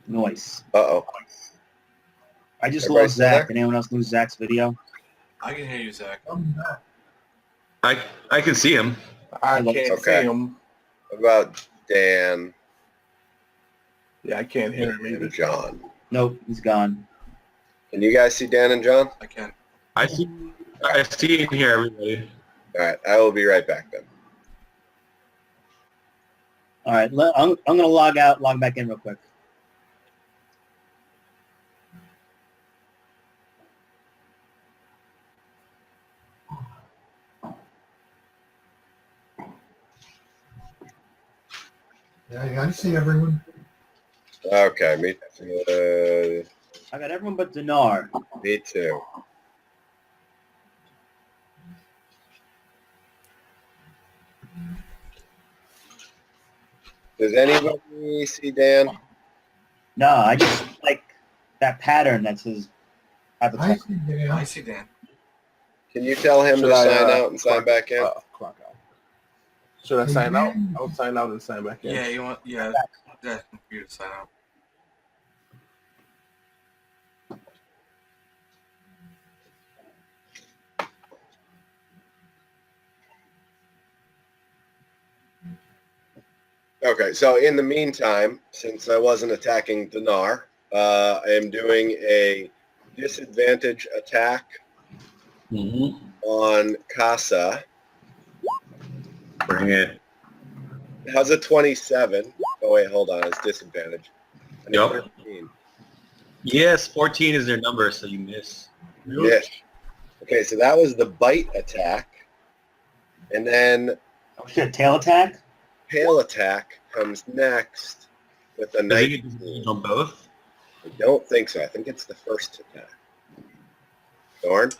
Noise. Uh-oh. I just Everybody lost still Zach. there? Did anyone else lose Zach's video? I can hear you, Zach. I can see him. I can't Okay. see him. What about Dan Yeah, I can't hear him either. and John? Nope, he's gone. Can you guys see Dan and John? I can. I see and hear everybody. All right. I will be right back then. All right, I'm going to log out, log back in real quick. Yeah, I see everyone. Okay. Me I got everyone but Dinar. me too. Does anybody see Dan? No, I just like that pattern that says I avatar. see Dan. I see Dan. Can you tell him Should to I, sign out and sign back in? Clock out. Should I sign out? I'll sign out and sign back in. Yeah, you want? Yeah, that's for you to sign out. Okay, so in the meantime, since I wasn't attacking Dinar, I am doing a disadvantage attack on Casa. Bring it. How's a 27? Oh wait, hold on, it's disadvantage. I need Yep. 13. Yes, 14 is their number, so you miss. Yes. Okay, so that was the bite attack. And then Oh shit, tail attack? hail attack comes next with a Does he get 19. disadvantage on both? I don't think so. I think it's the first attack. Dorn?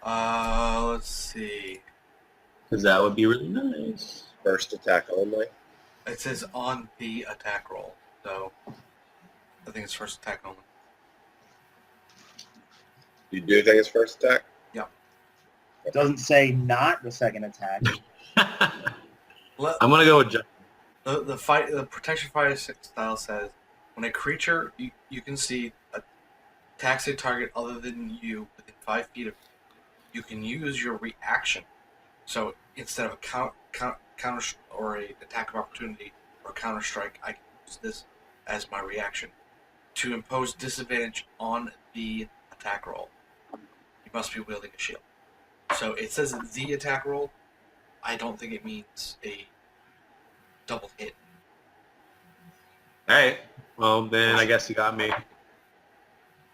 Let's see. Because that would be really nice. First attack only. It says on the attack roll, so I think it's first attack only. You do think it's first attack? It doesn't say not the second attack. I'm gonna go with John. The protection fire style says when a creature you can see attacks a target other than you within 5 feet of you, you can use your reaction. So instead of a counter or a attack of opportunity or counter strike, I can use this as my reaction to impose disadvantage on the attack roll. You must be wielding a shield. So it says the attack roll. I don't think it means a double hit. All right. Well, then I guess you got me.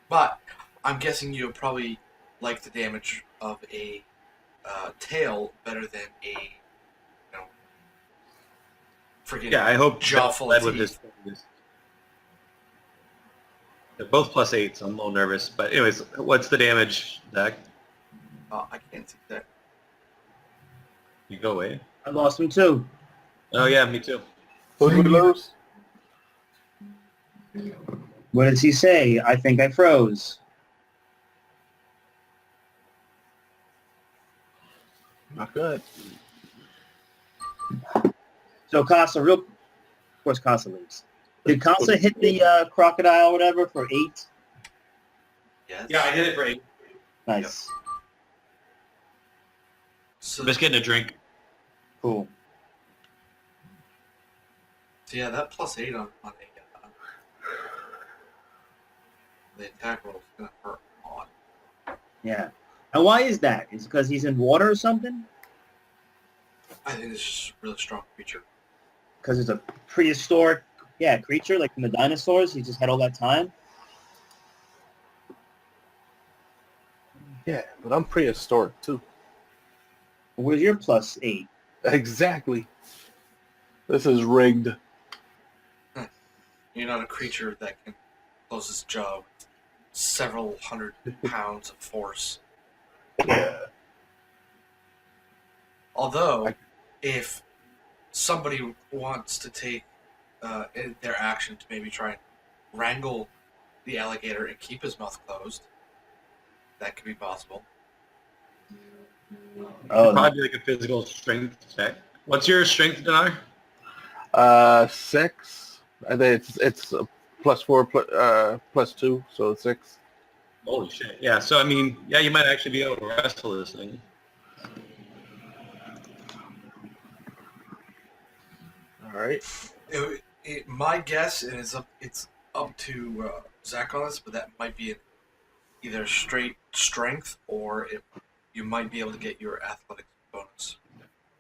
But I'm guessing you'll probably like the damage of a tail better than a freaking Yeah, I hope jaw Jeff full led of with teeth. his. They're both +8s. I'm a little nervous, but anyways, what's the damage, Zach? I can't see that. You go away. I lost him too. Oh yeah, me too. Who did we lose? What does he say? I think I froze. Not good. So Casa, of course Casa leaves. Did Casa hit the crocodile or whatever for 8? Yes. Yeah, I did it for 8. Nice. So, I'm just getting a drink. Cool. so yeah, that +8 on the attack roll is gonna hurt a lot. Yeah. And why is that? Is it because he's in water or something? I think it's just a really strong creature. Because it's a prehistoric, creature like from the dinosaurs. He just had all that time. Yeah, but I'm prehistoric too. Where's your +8? Exactly. This is rigged. You're not a creature that can close its jaw with several hundred pounds of force. Yeah. Although, if somebody wants to take their action to maybe try and wrangle the alligator and keep his mouth closed, that could be possible. Oh, Probably like a physical strength check. What's your strength, Dinar? 6. I think it's +4 +2, so 6. Holy shit. Yeah, so I mean, yeah, you might actually be able to wrestle this thing. All right. My guess is it's up to Zach on this, but that might be either straight strength or you might be able to get your athletics bonus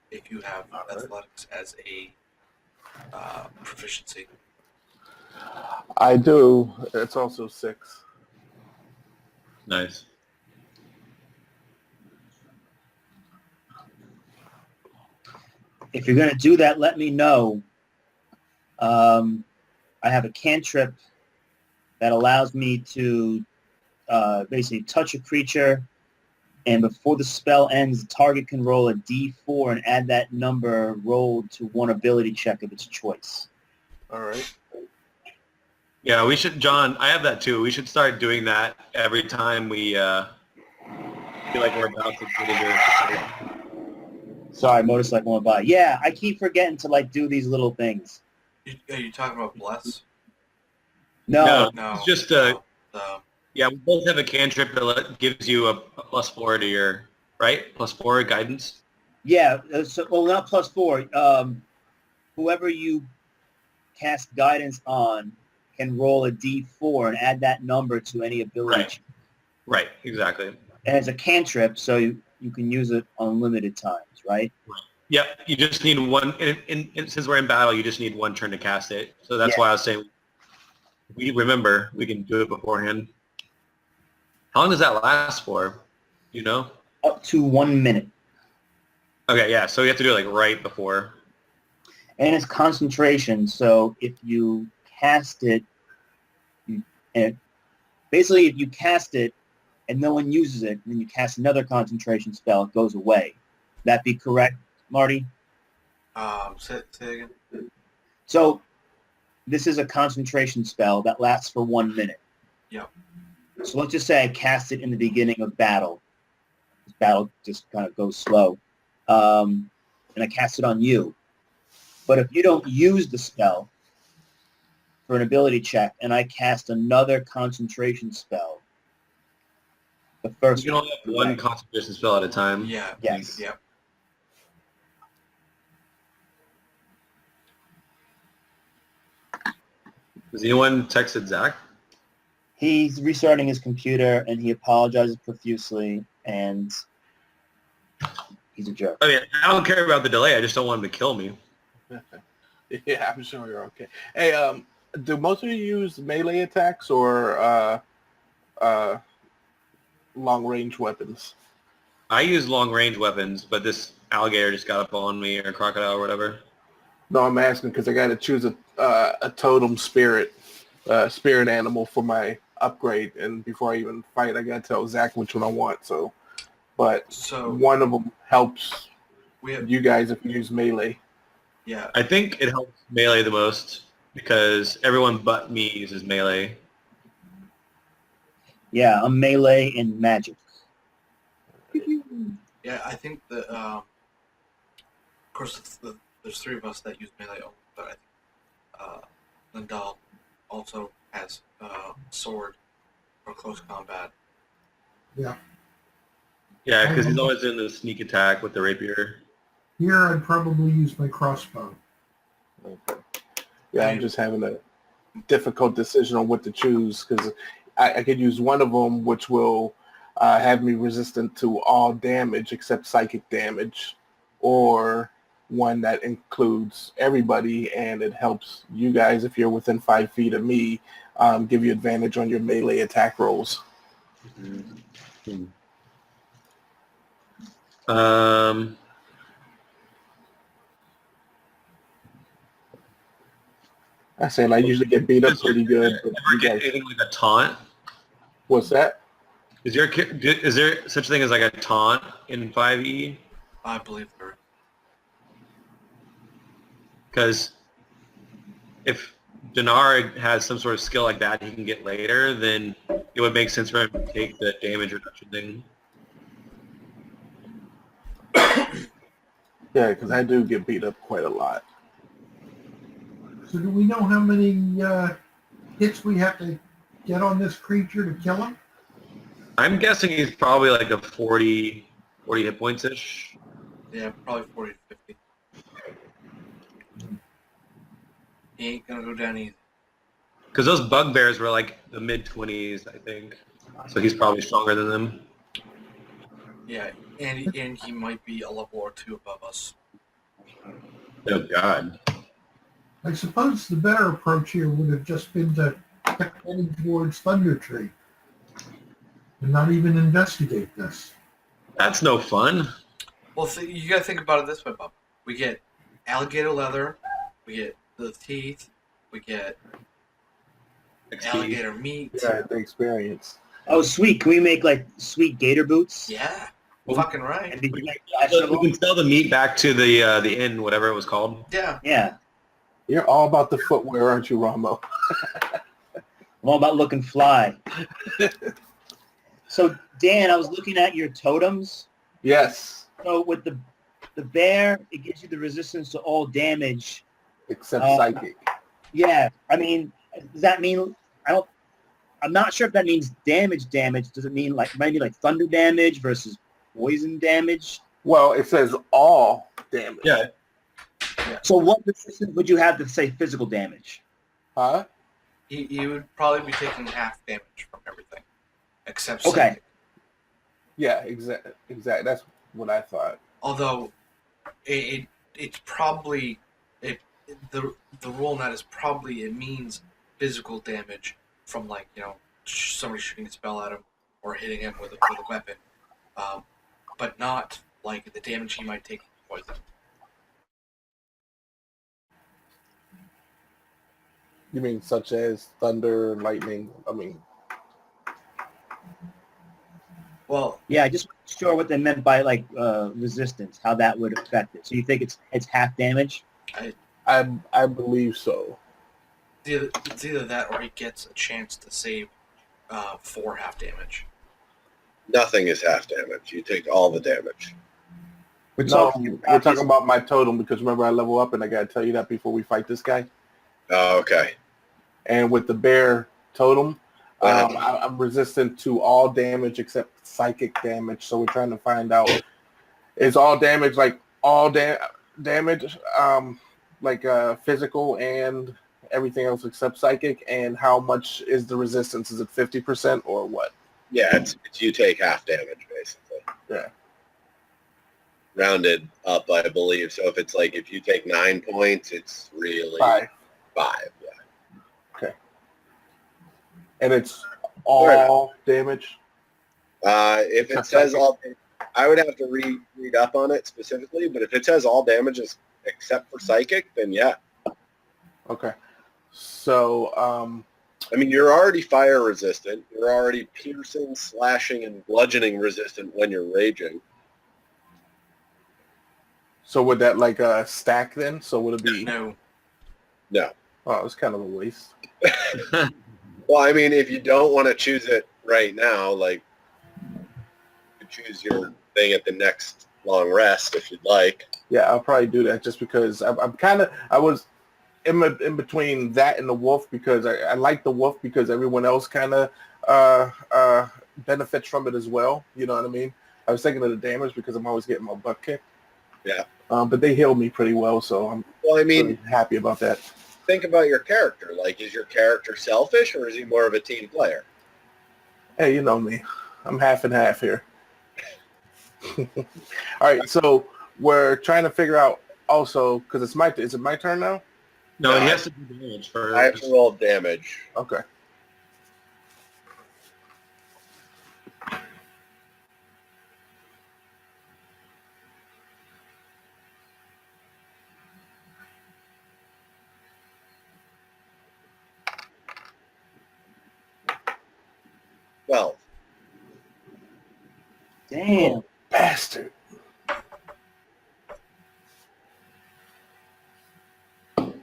if you have athletics as a proficiency. I do. It's also 6. Nice. if you're going to do that, let me know. I have a cantrip that allows me to basically touch a creature, and before the spell ends, the target can roll a d4 and add that number rolled to one ability check of its choice. All right. Yeah, we should, John, I have that too. We should start doing that every time we feel like we're about to get into. Sorry, motorcycle went by. Yeah, I keep forgetting to do these little things. Are you talking about bless? No. No. It's just yeah, we both have a cantrip that gives you a +4 to your, right? +4 guidance. Yeah, well, not +4. Whoever you cast guidance on can roll a d4 and add that number to any ability. Right. Right, exactly. And it's a cantrip, so you can use it unlimited times, right? Yep, you just need one, since we're in battle, you just need one turn to cast it. So that's why I was saying, we can do it beforehand. How long does that last for? You know? Up to 1 minute. Okay, yeah, so you have to do it right before. And it's concentration, so if you cast it, basically if you cast it and no one uses it, and then you cast another concentration spell, it goes away. That be correct, Marty? Say again. So this is a concentration spell that lasts for 1 minute. Yep. So let's just say I cast it in the beginning of battle. This battle just kind of goes slow. And I cast it on you. But if you don't use the spell for an ability check and I cast another concentration spell, the You first can only have one concentration spell at a time. Yeah. Yes. Yeah. Has anyone texted Zach? He's restarting his computer and he apologizes profusely and he's a jerk. I mean, I don't care about the delay. I just don't want him to kill me. Yeah, I'm sure you're okay. Hey, do most of you use melee attacks or long range weapons? I use long range weapons, but this alligator just got up on me, or crocodile, or whatever. No, I'm asking because I got to choose a totem spirit animal for my upgrade, and before I even fight, I got to tell Zach which one I want. So one of them helps We have you guys if you use melee. yeah. I think it helps melee the most because everyone but me uses melee. Yeah, I'm melee and magic. Yeah, I think that of course there's three of us that use melee only, but I think Lindal also has sword for close combat. Yeah, because he's always doing the sneak attack with the rapier. Here, I'd probably use my crossbow. Okay. Yeah, I'm just having a difficult decision on what to choose because I could use one of them, which will have me resistant to all damage except psychic damage, or one that includes everybody and it helps you guys if you're within 5 feet of me, give you advantage on your melee attack rolls. I said I usually get beat up pretty good. But Ever you get guys, anything like a taunt? what's that? Is there such a thing as like a taunt in 5e? I believe there. Because if Dinar has some sort of skill like that he can get later, then it would make sense for him to take the damage reduction thing. Yeah, because I do get beat up quite a lot. So do we know how many hits we have to get on this creature to kill him? I'm guessing he's probably like a 40 hit points-ish. Yeah, probably 40 to 50. He ain't gonna go down easy. Because those bugbears were like the mid-20s, I think. So he's probably stronger than them. Yeah, and he might be a level or two above us. Oh, God. I suppose the better approach here would have just been to keep heading towards Thunder Tree and not even investigate this. That's no fun. Well, you gotta think about it this way, Bob. We get alligator leather, we get the teeth, we get XP. alligator meat. Yeah, the experience. Oh, sweet. Can we make like sweet gator boots? Yeah, Well, fucking right. And be like, So we can sell the meat back to the inn, whatever it was called. Yeah. yeah. You're all about the footwear, aren't you, Ramo? I'm all about looking fly. So, Dan, I was looking at your totems. Yes, So with the bear, it gives you the resistance to all damage. except Uh, psychic. Yeah. I mean, does that mean I'm not sure if that means damage. Does it mean like maybe like thunder damage versus poison damage? Well, it says all damage. Yeah. So what resistance would you have to say physical damage? Huh? He would probably be taking half damage from everything, except Okay. psychic. Yeah, exactly. That's what I thought. Although it's probably the rule in that is probably it means physical damage from like somebody shooting a spell at him or hitting him with a weapon, but not like the damage he might take from poison. You mean such as thunder, lightning? I mean, Well, Yeah, I just wasn't sure what they meant by like resistance, how that would affect it. So you think it's half damage? I believe so. it's either that or he gets a chance to save 4 half damage. Nothing is half damage. You take all the damage. We're No, talking. we're talking about my totem because remember I level up and I gotta tell you that before we fight this guy. Oh, okay. And with the bear totem, Uh-huh. I'm resistant to all damage except psychic damage. So we're trying to find out is all damage like all damage, physical and everything else except psychic, and how much is the resistance? Is it 50% or what? Yeah, it's you take half damage basically. Yeah. Rounded up, I believe. So if it's like if you take 9 points, it's really 5. 5. Yeah. And it's all damage. If it says all, I would have to read up on it specifically. But if it says all damages except for psychic, then yeah. Okay. So I mean, you're already fire resistant. You're already piercing, slashing, and bludgeoning resistant when you're raging. so would that like stack then? So would it be? No. No. Oh, it's kind of a waste. Well, I mean, if you don't want to choose it right now, like, you could choose your thing at the next long rest if you'd like. Yeah, I'll probably do that just because I was in between that and the wolf because I like the wolf because everyone else kind of benefits from it as well. You know what I mean? I was thinking of the damage because I'm always getting my butt kicked. Yeah. But they heal me pretty well, so I'm Well, I mean, really happy about that. think about your character. Like, is your character selfish or is he more of a team player? Hey, you know me. I'm half and half here. All right, so we're trying to figure out also because is it my turn now? No, he has to do damage first. I have to roll damage. Okay. Well, Damn. Bastard. okay.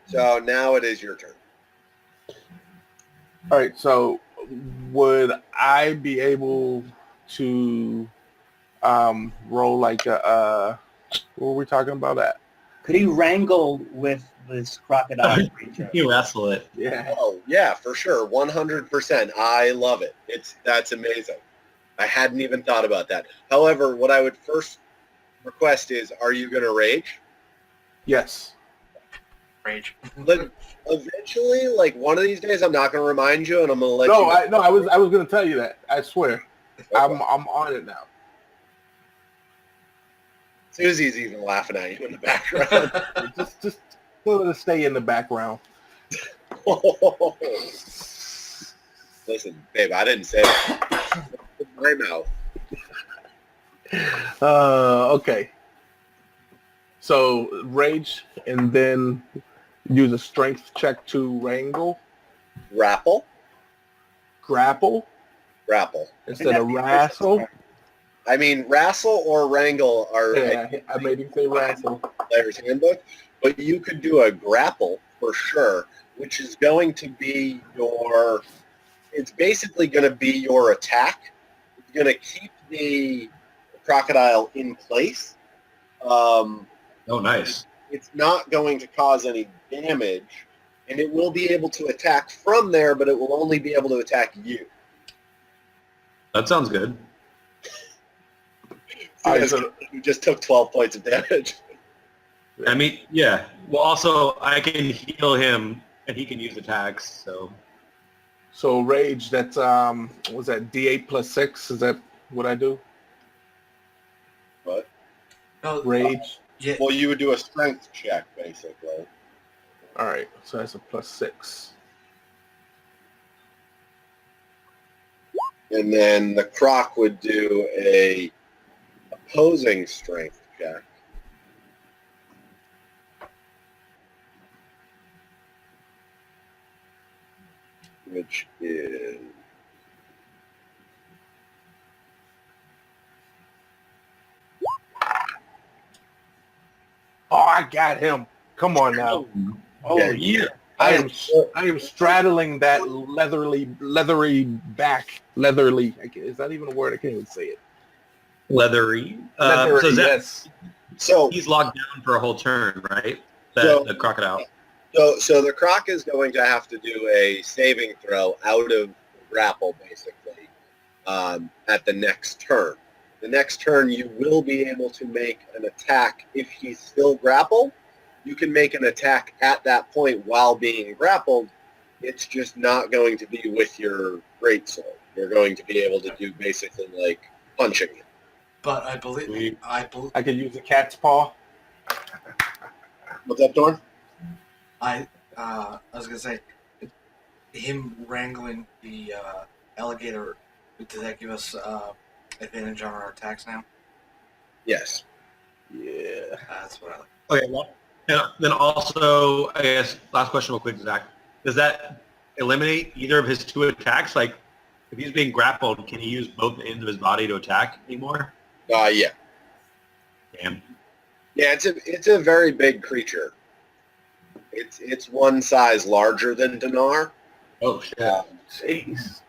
So now it is your turn. All right, so would I be able to roll like a what were we talking about that? Could he wrangle with this crocodile creature? You wrestle it. Yeah. Oh, yeah, for sure. 100%. I love it. That's amazing. I hadn't even thought about that. However, what I would first request is, are you going to rage? Yes. Rage. But eventually, like one of these days, I'm not going to remind you, and I'm going to let you. I was going to tell you that. I swear. Okay. I'm on it now. Susie's even laughing at you in the background. Just to stay in the background. Listen, babe, I didn't say that. My mouth. Okay. So rage and then use a strength check to wrangle, Grapple. grapple Grapple. instead of wrestle. I mean, wrestle or wrangle are Yeah, I made him say wrestle. player's handbook, but you could do a grapple for sure, which is going to be your. It's basically going to be your attack. It's going to keep the crocodile in place. Oh, nice. It's not going to cause any damage, and it will be able to attack from there, but it will only be able to attack you. That sounds good. You just took 12 points of damage. I mean, yeah. Well, also, I can heal him, and he can use attacks, so... So rage, that's what was that D8 plus 6? Is that what I do? What? No, Rage. yeah. Well, you would do a strength check, basically. All right, so that's a plus 6. And then the croc would do a opposing strength check. Which is I got him. Come on now. Oh, yeah. I am straddling that leathery back. Leathery. Is that even a word? I can't even say it. Leathery. Leathery, So Zach, yes. So, he's locked down for a whole turn, right? So- The crocodile. so the croc is going to have to do a saving throw out of grapple, basically, at the next turn. The next turn, you will be able to make an attack if he's still grappled. You can make an attack at that point while being grappled. It's just not going to be with your greatsword. You're going to be able to do basically like punching it. But I believe I could use a cat's paw. What's up, Dorn? I was gonna say him wrangling the alligator. Does that give us advantage on our attacks now? Yes. Yeah. That's what I like. Okay, well, and then also, I guess, last question real quick, Zach. Does that eliminate either of his two attacks? Like, if he's being grappled, can he use both ends of his body to attack anymore? Yeah. Damn. Yeah, it's a very big creature. It's one size larger than Dinar. Oh, shit. Jeez.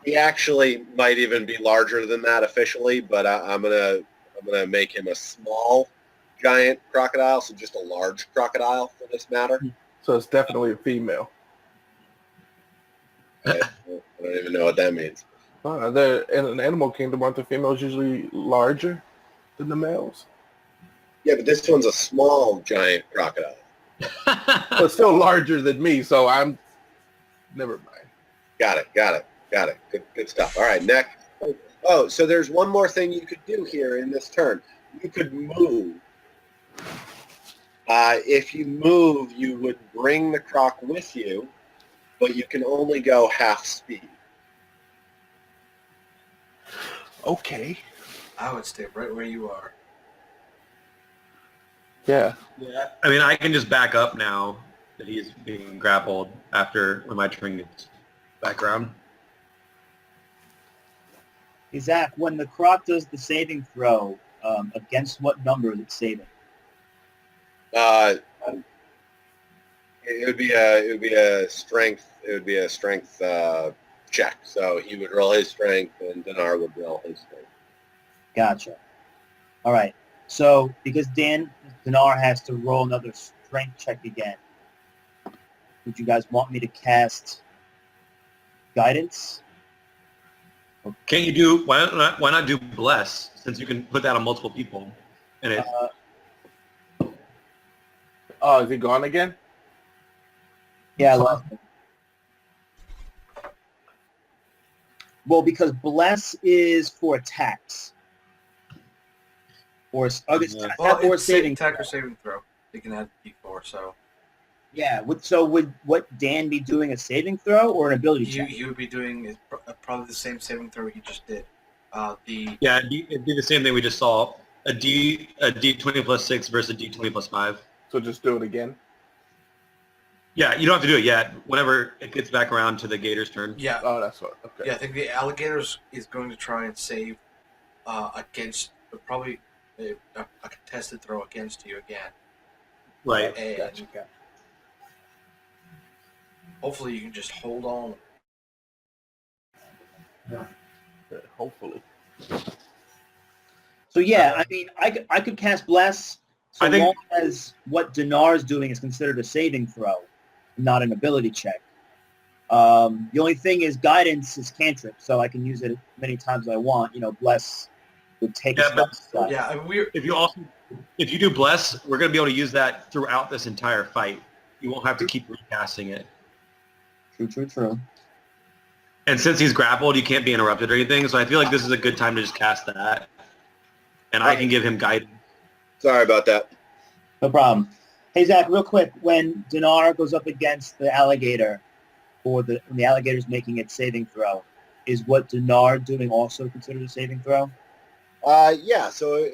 He actually might even be larger than that officially, but I'm gonna make him a small giant crocodile, so just a large crocodile for this matter. So it's definitely a female. I don't even know what that means. In an animal kingdom, aren't the females usually larger than the males? Yeah, but this one's a small giant crocodile. But still larger than me, so I'm... Never mind. Got it. Good stuff. All right, next. Oh, so there's one more thing you could do here in this turn. You could move. If you move, you would bring the croc with you, but you can only go half speed. Okay. I would stay right where you are. Yeah. Yeah. I mean, I can just back up now that he's being grappled after when my turn gets back around. Hey, Zach, when the croc does the saving throw, against what number is it saving? It would be a strength. It would be a strength check. So he would roll his strength, and Dinar would roll his strength. Gotcha. All right. So because Dinar has to roll another strength check again, would you guys want me to cast guidance? Can't you do, why not do bless, since you can put that on multiple people? And it, Oh, is he gone again? Yeah, I lost it. Well, because bless is for attacks. Or It's saving attack or saving throw. You can add D4, so Yeah. Would what Dan be doing a saving throw or an ability check? you would be doing probably the same saving throw you just did. yeah, it'd be the same thing we just saw. A D20 plus 6 versus a D20 plus 5. So just do it again? Yeah, you don't have to do it yet. Whenever it gets back around to the Gator's turn. Yeah, Oh, that's what. Okay. yeah. I think the alligators is going to try and save against probably a contested throw against you again. Right. And Gotcha. hopefully you can just hold on. Yeah, hopefully. So yeah, I mean, I could cast bless so I think- long as what Dinar is doing is considered a saving throw, not an ability check. The only thing is guidance is cantrip, so I can use it as many times as I want. You know, bless would take Yeah, a but- spell slot. Yeah, we're If you do bless, we're going to be able to use that throughout this entire fight. You won't have to keep recasting it. True. And since he's grappled, you can't be interrupted or anything. So I feel like this is a good time to just cast that. And I can give him guidance. Sorry about that. No problem. Hey Zach, real quick, when Dinar goes up against the alligator, or when the alligator's making its saving throw, is what Dinar doing also considered a saving throw? Yeah. So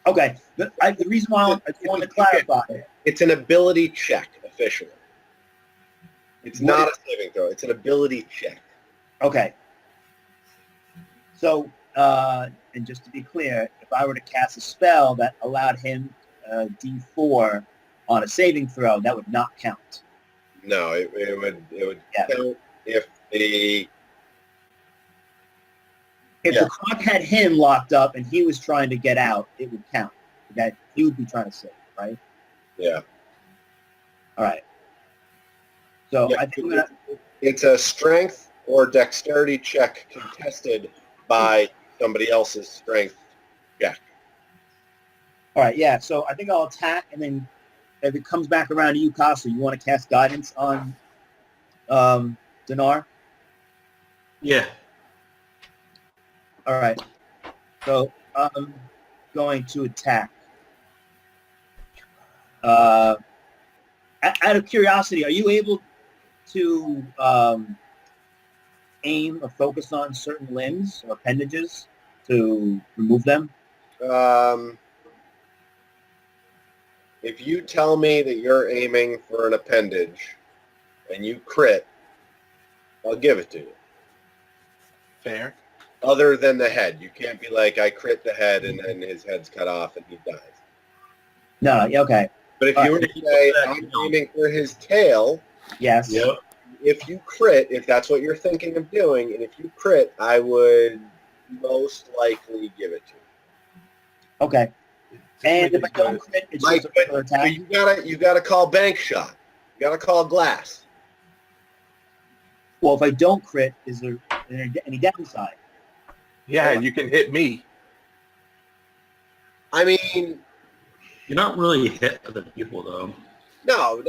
Okay. The reason why I just want to clarify. it's an ability check officially. It's not a saving throw. It's an ability check. Okay. So, and just to be clear, if I were to cast a spell that allowed him a D4 on a saving throw, that would not count. No, it would Yeah. count if the If Yeah. the croc had him locked up and he was trying to get out, it would count. Okay, he would be trying to save, right? yeah. All right. So Yeah, I think I'm gonna. it's a strength or dexterity check contested by somebody else's strength. All right, yeah. So I think I'll attack, and then if it comes back around to you, Casa, you want to cast guidance on Dinar? Yeah. All right. So I'm going to attack. Out of curiosity, are you able to aim or focus on certain limbs or appendages to remove them? If you tell me that you're aiming for an appendage and you crit, I'll give it to you. Fair. Other than the head. You can't be like, I crit the head and then his head's cut off and he dies. No. Okay. But if you were to say, I'm aiming for his tail, Yes. Yep. if you crit, if that's what you're thinking of doing, and if you crit, I would most likely give it to you. Okay. And if I don't crit, it's Right, just a regular But attack. you gotta call bank shot. You gotta call glass. Well, if I don't crit, is there any downside? Yeah, you can hit me. I mean, You're not really hit other people though. no.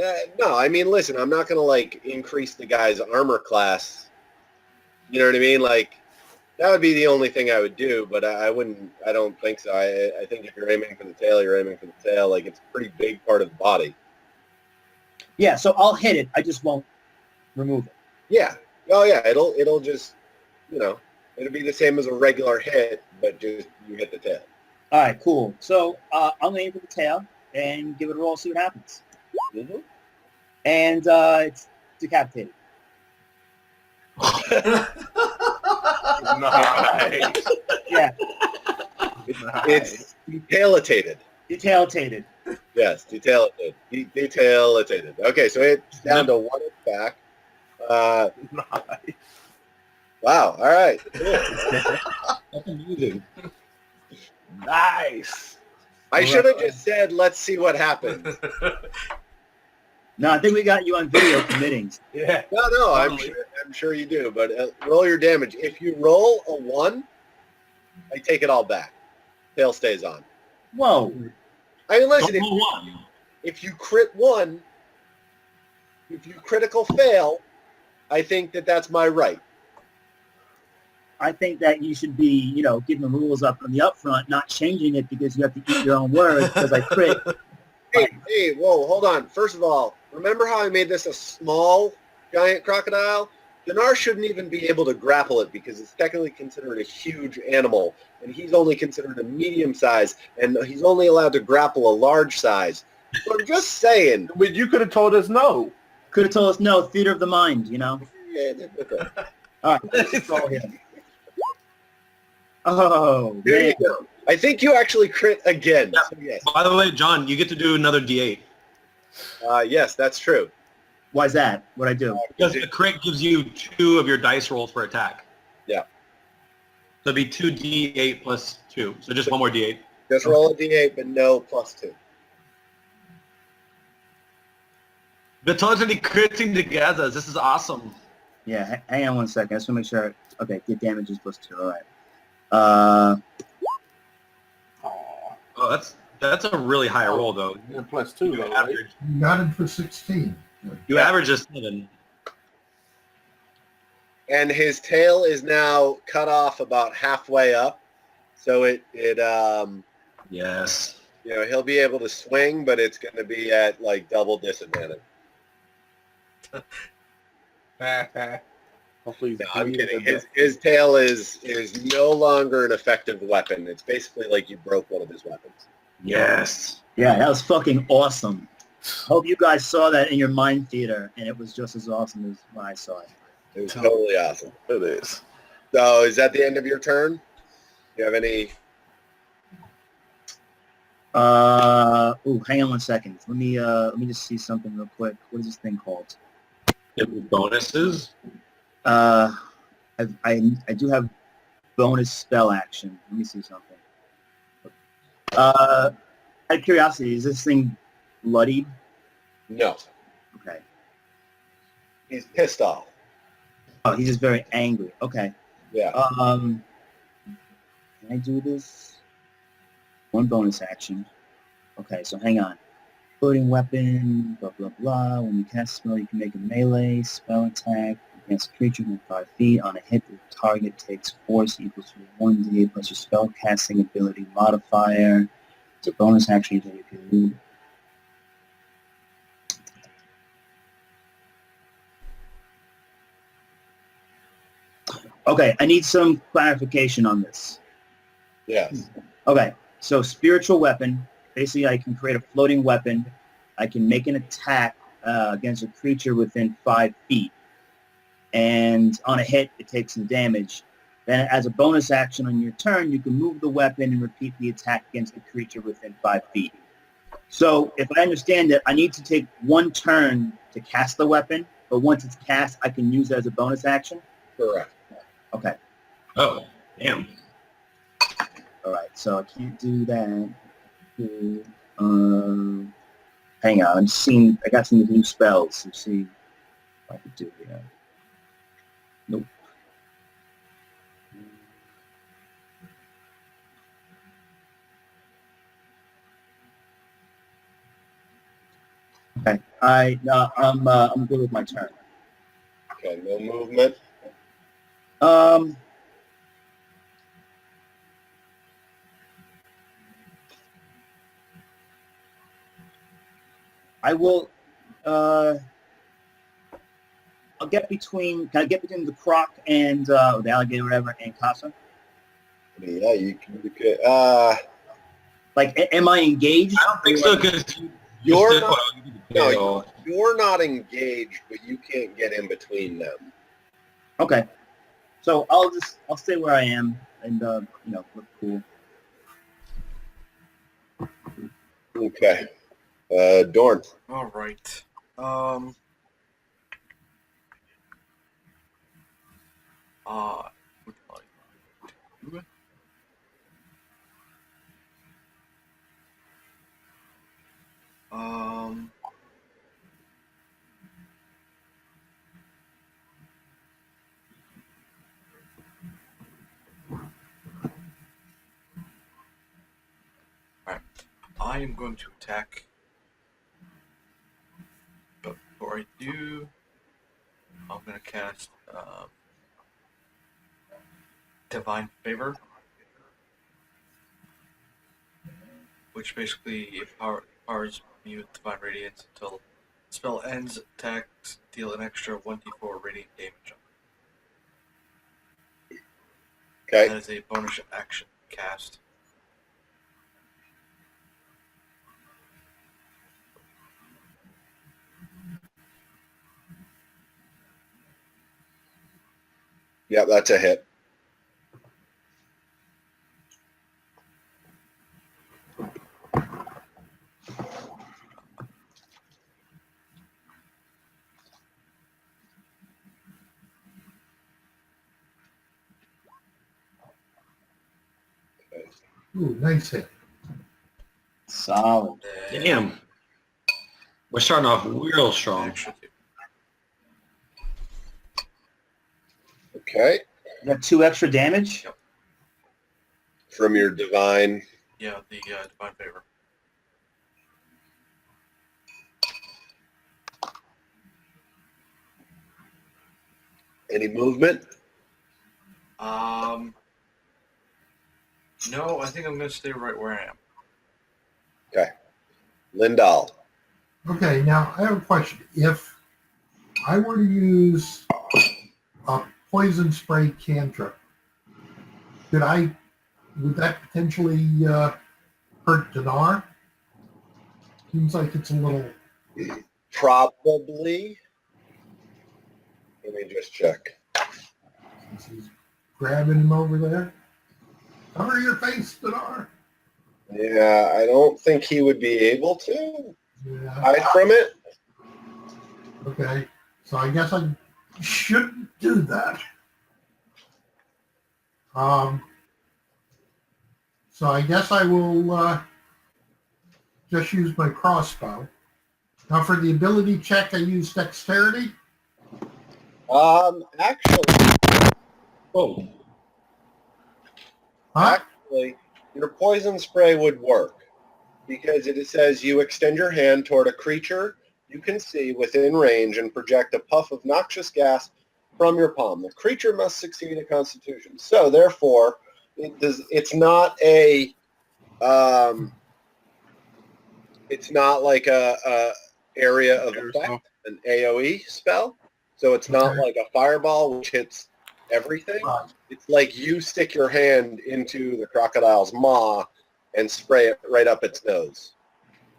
I mean, listen, I'm not gonna like increase the guy's armor class. You know what I mean? Like, that would be the only thing I would do, but I wouldn't. I don't think so. I think if you're aiming for the tail, you're aiming for the tail. Like, it's a pretty big part of the body. Yeah. So I'll hit it. I just won't remove it. Yeah. Oh yeah. It'll just, it'll be the same as a regular hit, but just you hit the tail. All right. Cool. So I'm aim for the tail and give it a roll. See what happens. Mm-hmm. And it's decapitated. Nice. Yeah. It's detailitated. Decapitated. Yes, detailitated. Detailitated. Okay, so it's down to one back. Nice. Wow. All right. Cool. That's amazing. Nice. I should have just said, let's see what happens. No, I think we got you on video committing. Yeah. No, I'm sure you do. But roll your damage. If you roll a 1, I take it all back. Tail stays on. Whoa. I mean, listen, Don't roll one. if you crit 1, if you critical fail, I think that's my right. I think that you should be, giving the rules up on the upfront, not changing it because you have to eat your own words because I crit. Hey, whoa, hold on. First of all, remember how I made this a small giant crocodile? Dinar shouldn't even be able to grapple it because it's technically considered a huge animal, and he's only considered a medium size, and he's only allowed to grapple a large size. So I'm just saying. But you could have told us no. Could have told us no, theater of the mind, Yeah, All right, let's roll here. Oh, there man. you go. I think you actually crit again. Yeah. So yes. By the way, John, you get to do another D8 Yes, that's true. Why's that? What'd I do? because the crit gives you 2 of your dice rolls for attack. Yeah. So it'd be 2 D8 plus 2. So just one more D8. Just roll a d8, but no +2. We're totally critting together. This is awesome. Yeah, hang on one second. I just want to make sure. Okay, get damages +2. All right. Aw. Oh, that's a really high roll though. Yeah, +2 though, You right? average, You got it for 16. you average a 7. And his tail is now cut off about halfway up. So Yes. he'll be able to swing, but it's going to be at like double disadvantage. Hopefully, No, I'm kidding. His tail is no longer an effective weapon. It's basically like you broke one of his weapons. Yes. Yeah, that was fucking awesome. Hope you guys saw that in your mind theater, and it was just as awesome as when I saw it. It was totally awesome. It is. So is that the end of your turn? Do you have any? Hang on 1 second. Let me just see something real quick. What is this thing called? Give me bonuses. I do have bonus spell action. Let me see something. Out of curiosity, is this thing bloodied? No, Okay. he's pissed off. Oh, he's just very angry. Okay. Yeah. Can I do this? One bonus action. Okay, so hang on. Floating weapon, blah, blah, blah. When you cast a spell, you can make a melee spell attack against a creature within 5 feet. On a hit, the target takes force equal to 1d8 plus your spell casting ability modifier. It's a bonus action that you can do. Okay, I need some clarification on this. Yes. Okay, so spiritual weapon. Basically, I can create a floating weapon. I can make an attack against a creature within 5 feet. And on a hit, it takes some damage. Then as a bonus action on your turn, you can move the weapon and repeat the attack against the creature within 5 feet. So if I understand it, I need to take 1 turn to cast the weapon, but once it's cast, I can use it as a bonus action? Correct. Okay. Oh, damn. All right, so I can't do that. Hang on, I'm seeing. I got some new spells. Let's see what I could do here. Nope. Okay, I'm good with my turn. Okay, no movement. I will. I'll get between. Can I get between the croc and the alligator, or whatever, and Casa? Yeah, you can. Like, am I engaged? I don't think so because You're not. No, you're not engaged, but you can't get in between them. Okay. So I'll stay where I am and look cool. Okay. Dorn. All right. Would like to do it. Alright. I am going to attack. But before I do, I'm going to cast Divine Favor, which basically empowers me with Divine Radiance until the spell ends. Attacks deal an extra 1d4 radiant damage. Okay. That is a bonus action cast. Yeah, that's a hit. Ooh, nice hit. Solid. Damn. We're starting off real strong. Extra 2. Okay. You got 2 extra damage? Yep. From your divine. Yeah, the Divine Favor. Any movement? No, I think I'm going to stay right where I am. Okay. Lindahl. Okay, now I have a question. If I were to use a poison spray cantrip, would that potentially hurt Dinar? Seems like it's a little... Probably. Let me just check. Since he's grabbing him over there. Cover your face, Dinar. Yeah, I don't think he would be able to Yeah. hide from it. Okay. So I guess I shouldn't do that. So I guess I will just use my crossbow. Now for the ability check, I use dexterity. Actually, Oh, Huh? actually, your poison spray would work because it says you extend your hand toward a creature you can see within range and project a puff of noxious gas from your palm. The creature must succeed a Constitution. So therefore, it's not a it's not like a area of effect, an AOE spell. So it's not Okay. like a fireball which hits everything. Right. It's like you stick your hand into the crocodile's maw and spray it right up its nose.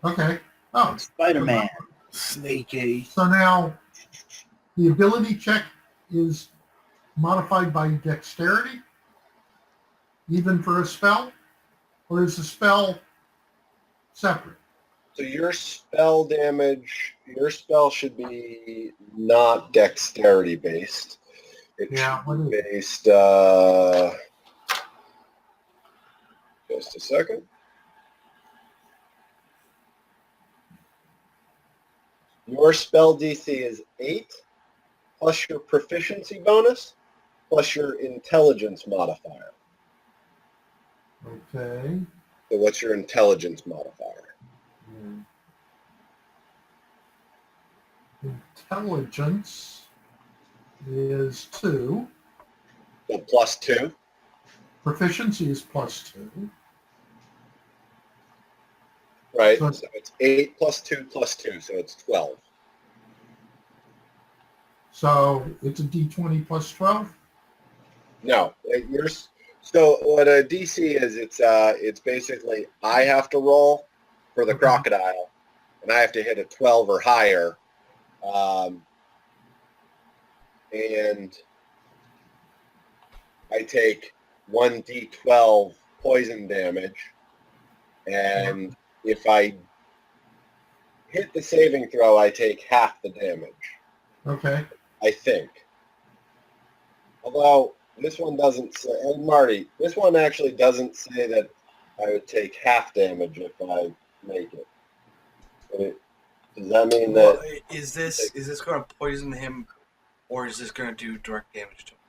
Okay. Oh, Spider-Man. Snaky. so now the ability check is modified by dexterity, even for a spell, or is the spell separate? So your spell damage, your spell should be not dexterity based. It Yeah, should what be is based, just a second. Your spell DC is 8 plus your proficiency bonus plus your intelligence modifier. Okay. So what's your intelligence modifier? Intelligence is 2. So plus 2. Proficiency is plus 2. Right? So- So it's 8 plus 2 plus 2, so it's 12. So it's a d20 plus 12. No, so what a DC is, it's basically I have to roll for the Okay. crocodile, and I have to hit a 12 or higher, and I take 1d12 poison damage, and if I hit the saving throw, I take half the damage. Okay. I think. Although this one doesn't say, and Marty, this one actually doesn't say that I would take half damage if I make it. Does that mean Well, that is this going to poison him, or is this going to do direct damage to him?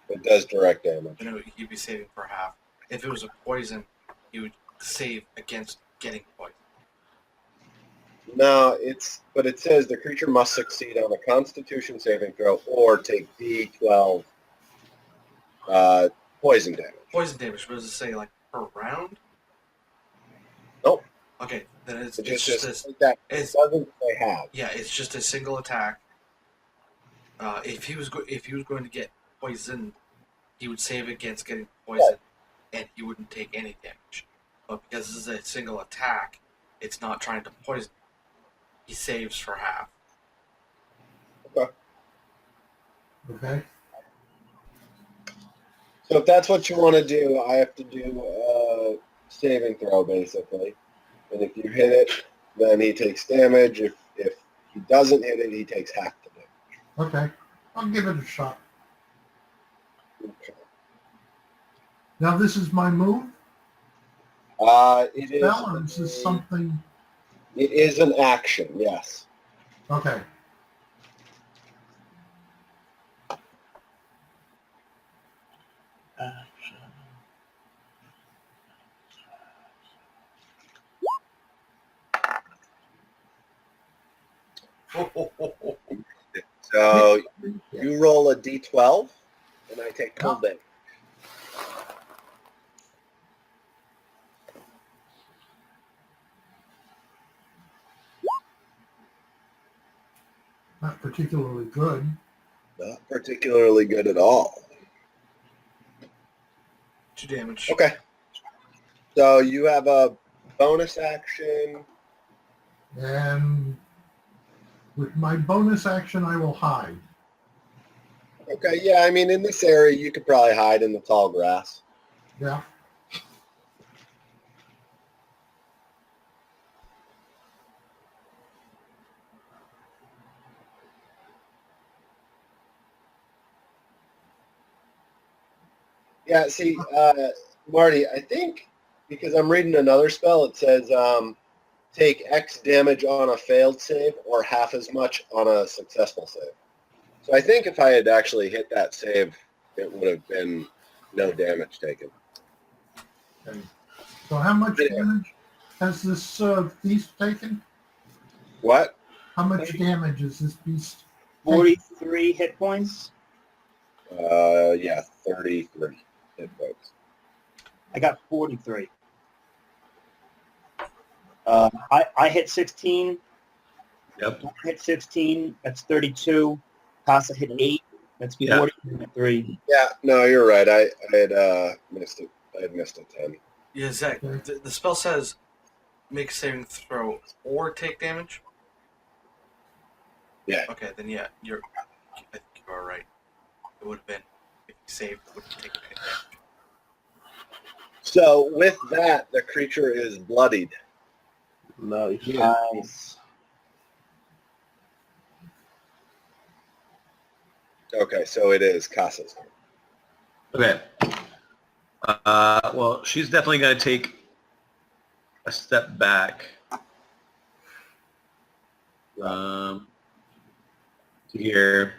it does direct damage? You know, he'd be saving for half. If it was a poison, he would save against getting poisoned. No, but it says the creature must succeed on a Constitution saving throw or take D12 poison damage. Poison damage, what does it say, like, per round? Nope. Okay, then it's It just just this. says that. It It's, doesn't say half. yeah, it's just a single attack. If he was going to get poisoned, he would save against getting poisoned, and he wouldn't take any damage. But because this is a single attack, it's not trying to poison. He saves for half. Okay. So if that's what you want to do, I have to do a saving throw basically, and if you hit it, then he takes damage. If he doesn't hit it, he takes half the damage. Okay. I'll give it a shot. Okay. Now this is my move. It is. Spell, or is this something? It is an action. Yes. Okay. So you roll a d12, and I take cold damage. Not particularly good. Not particularly good at all. 2 damage. Okay. So you have a bonus action. And with my bonus action, I will hide. Okay, yeah, I mean, in this area, you could probably hide in the tall grass. Yeah. Yeah, see, Marty, I think because I'm reading another spell, it says take X damage on a failed save or half as much on a successful save. So I think if I had actually hit that save, it would have been no damage taken. Okay. So how much Yeah. damage has this beast taken? What? How much damage is this beast? 43 hit points. Yeah, 33 hit points. I got 43. I hit 16. Yep. I hit 16. That's 32. Casa hit 8. That's Yeah. 43. Yeah, no, you're right. I had missed it. I had missed a 10. Yeah, Zach. The spell says make a saving throw or take damage. Yeah. Okay, then yeah, I think you are right. It would have been if you saved, it would have taken any damage. So with that, the creature is bloodied. Nice. Nice. Okay, so it is Casa's turn. Okay. Well, she's definitely going to take a step back. To here.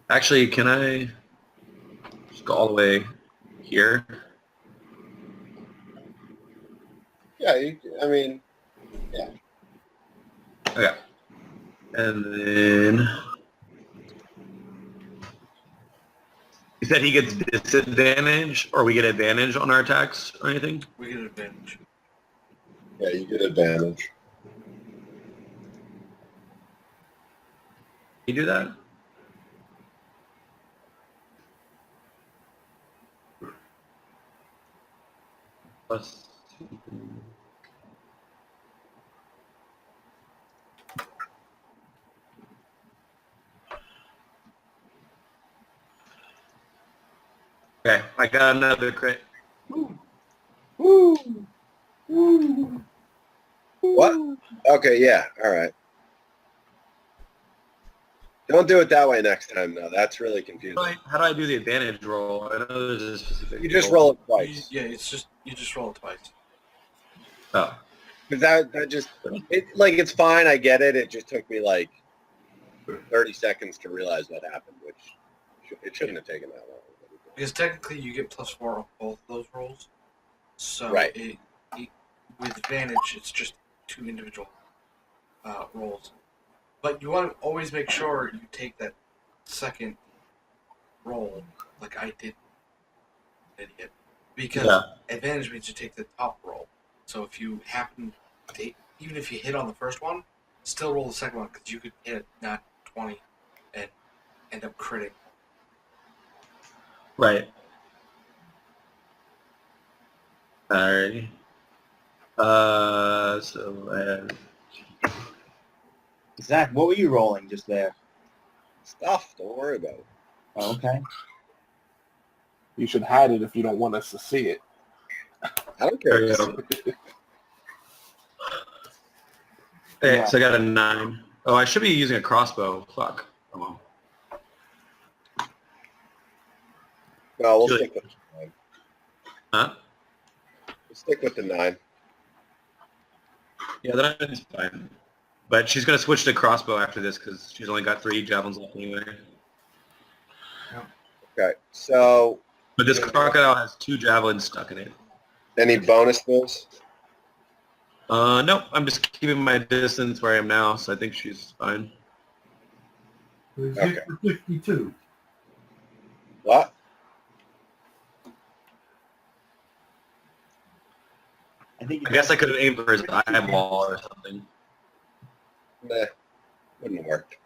Actually, can I just go all the way here? Yeah, I mean, Okay. And then you said he gets disadvantage, or we get advantage on our attacks or anything? We get an advantage. yeah, you get advantage. You do that? Plus. Okay, I got another crit. Woo! What? Okay, yeah, all right. Don't do it that way next time, though. That's really confusing. How do I do the advantage roll? I know there's a specific. You just roll it twice. Yeah, you just roll it twice. Oh, Because that just, it's fine, I get it. It just took me like 30 seconds to realize what happened, which it shouldn't have taken that long. Because technically you get +4 on both those rolls. So Right. With advantage, it's just 2 individual rolls. But you want to always make sure you take that second roll, like I did, idiot. Because advantage means you take the top roll. So if you happen to, even if you hit on the first one, still roll the second one because you could hit not 20 and end up critting. right. Alrighty. So I have Zach, what were you rolling just there? Stuff, don't worry about it. Oh, okay. You should hide it if you don't want us to see it. I don't care. There you go. Okay, so I got a 9. Oh, I should be using a crossbow. Fuck. Oh, well. Well, we'll Really? stick with the 9. Huh? We'll stick with the 9. Yeah, that is fine. But she's going to switch to crossbow after this because she's only got 3 javelins left anyway. Okay, so But this crocodile has 2 javelins stuck in it. any bonus moves? Nope, I'm just keeping my distance where I am now, so I think she's fine. He's Okay. hit for 52. What? I guess I could have aimed for his eyeball or something. Nah, wouldn't have worked.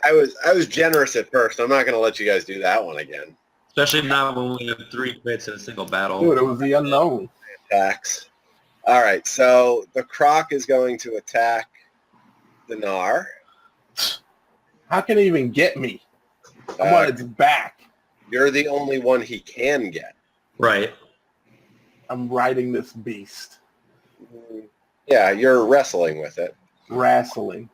I was generous at first. I'm not going to let you guys do that one again. Especially not when we have 3 crits in a single battle. Dude, it was the unknown. Attacks. All right, so the croc is going to attack Dinar. How can it even get me? I'm on its back. You're the only one he can get. Right. I'm riding this beast. Yeah, you're wrestling with it. Wrestling.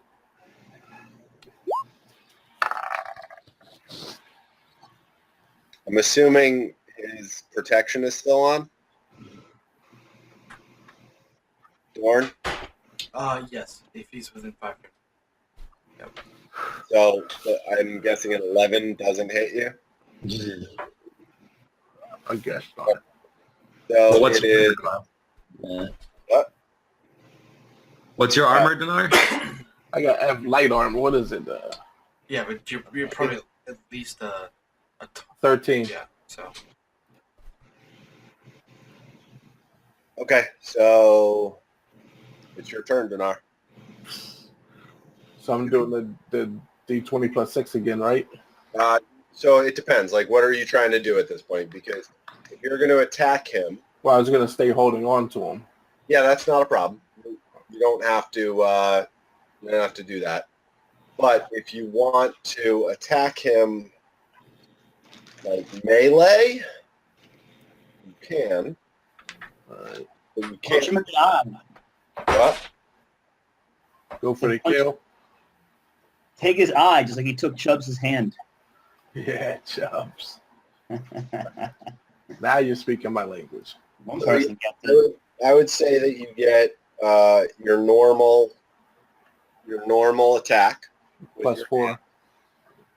I'm assuming his protection is still on. Dorn. Yes, if he's within 5 feet. So I'm guessing an 11 doesn't hit you. I guess not. So What's it is. Yeah. What? What's your armor, Dinar? I have light armor. What is it? Yeah, but you're probably at least a 13. yeah. So Okay, so it's your turn, Dinar. So I'm doing the D20 plus 6 again, right? So it depends. Like, what are you trying to do at this point? Because if you're going to attack him, Well, I was going to stay holding on to him. yeah, that's not a problem. You don't have to. You don't have to do that. But if you want to attack him, like melee, you can. All right. But you Punch him can't. in the eye. What? Go for the kill. Take his eye, just like he took Chubbs' hand. Yeah, Chubbs. Now you're speaking my language. One person gets it. I would say that you get your normal attack with Plus your 4. hand,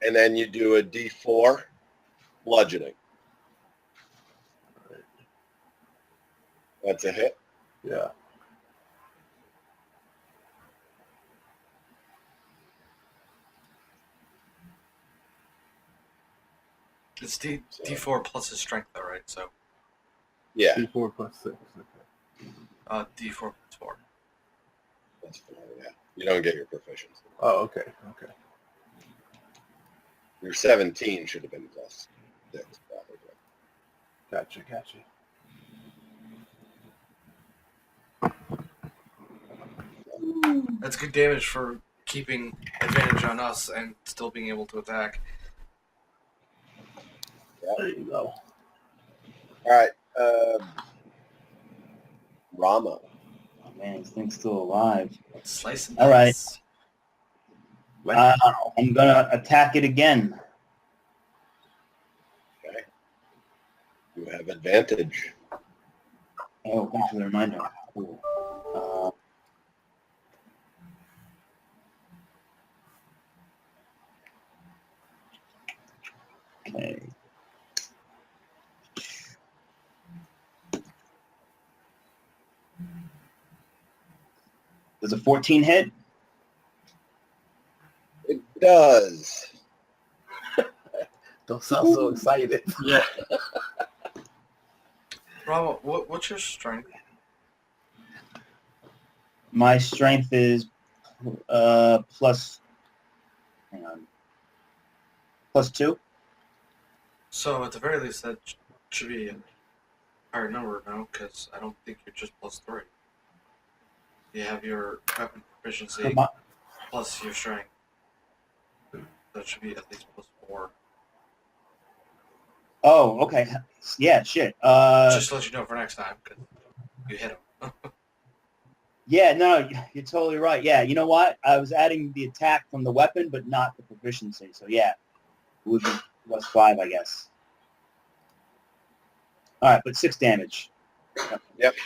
and then you do a D4 bludgeoning. That's a hit. Yeah. it's D4 plus his strength, though, right? So Yeah, D4 plus 6. Okay. D4 plus 4. that's fine. Yeah, you don't get your proficiency. Oh, okay. Okay. Your 17 should have been plus 6, probably. Gotcha. That's good damage for keeping advantage on us and still being able to attack. There you go. All right, Rama. Oh man, this thing's still alive. Slice and All right. dice. I'm gonna attack it again. Okay, you have advantage. Oh, thanks for the reminder. Cool. Okay. Does a 14 hit? It does. Don't sound so excited. Yeah. Bravo, what's your strength? My strength is plus. Hang on. +2. So at the very least, that should be a higher number now, because I don't think you're just +3. You have your weapon proficiency plus your strength. That should be at least +4. Oh, okay. Yeah, shit. Just to let you know for next time, because you hit him. Yeah, no, you're totally right. Yeah, you know what? I was adding the attack from the weapon, but not the proficiency. So yeah, it would be +5, I guess. All right, but 6 damage. Yep.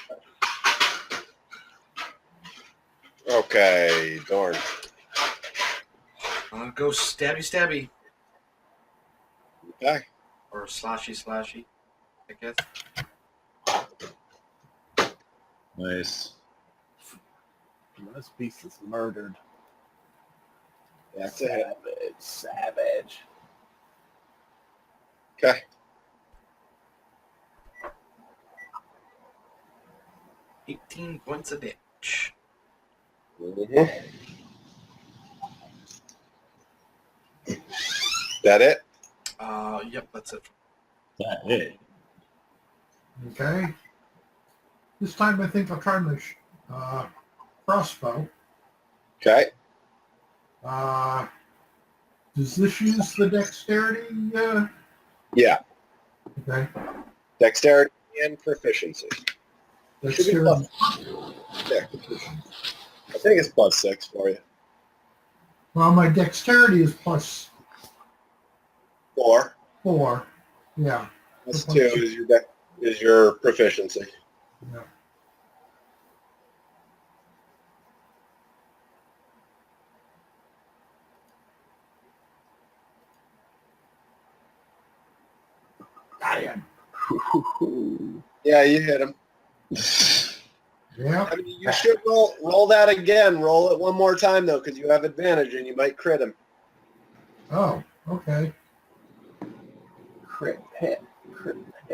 Okay, Dorn. I'm gonna go stabby, Okay. or slashy, I guess. Nice. This piece is murdered. That's a hit. Savage. Okay. $18 points of damage. Mm-hmm. That it? Yep, that's it. That hit. Okay. This time I think I'll try my crossbow. Okay. Does this use the dexterity? Yeah. Okay. Dexterity and proficiency. Dexterity. Yeah. I think it's +6 for you. Well, my dexterity is +4, Or and Yeah. +2 is your proficiency. Yeah. Damn. Yeah, you hit him. Yeah. I mean, you should roll that again. Roll it one more time though, because you have advantage and you might crit him. Oh, okay. Crit hit.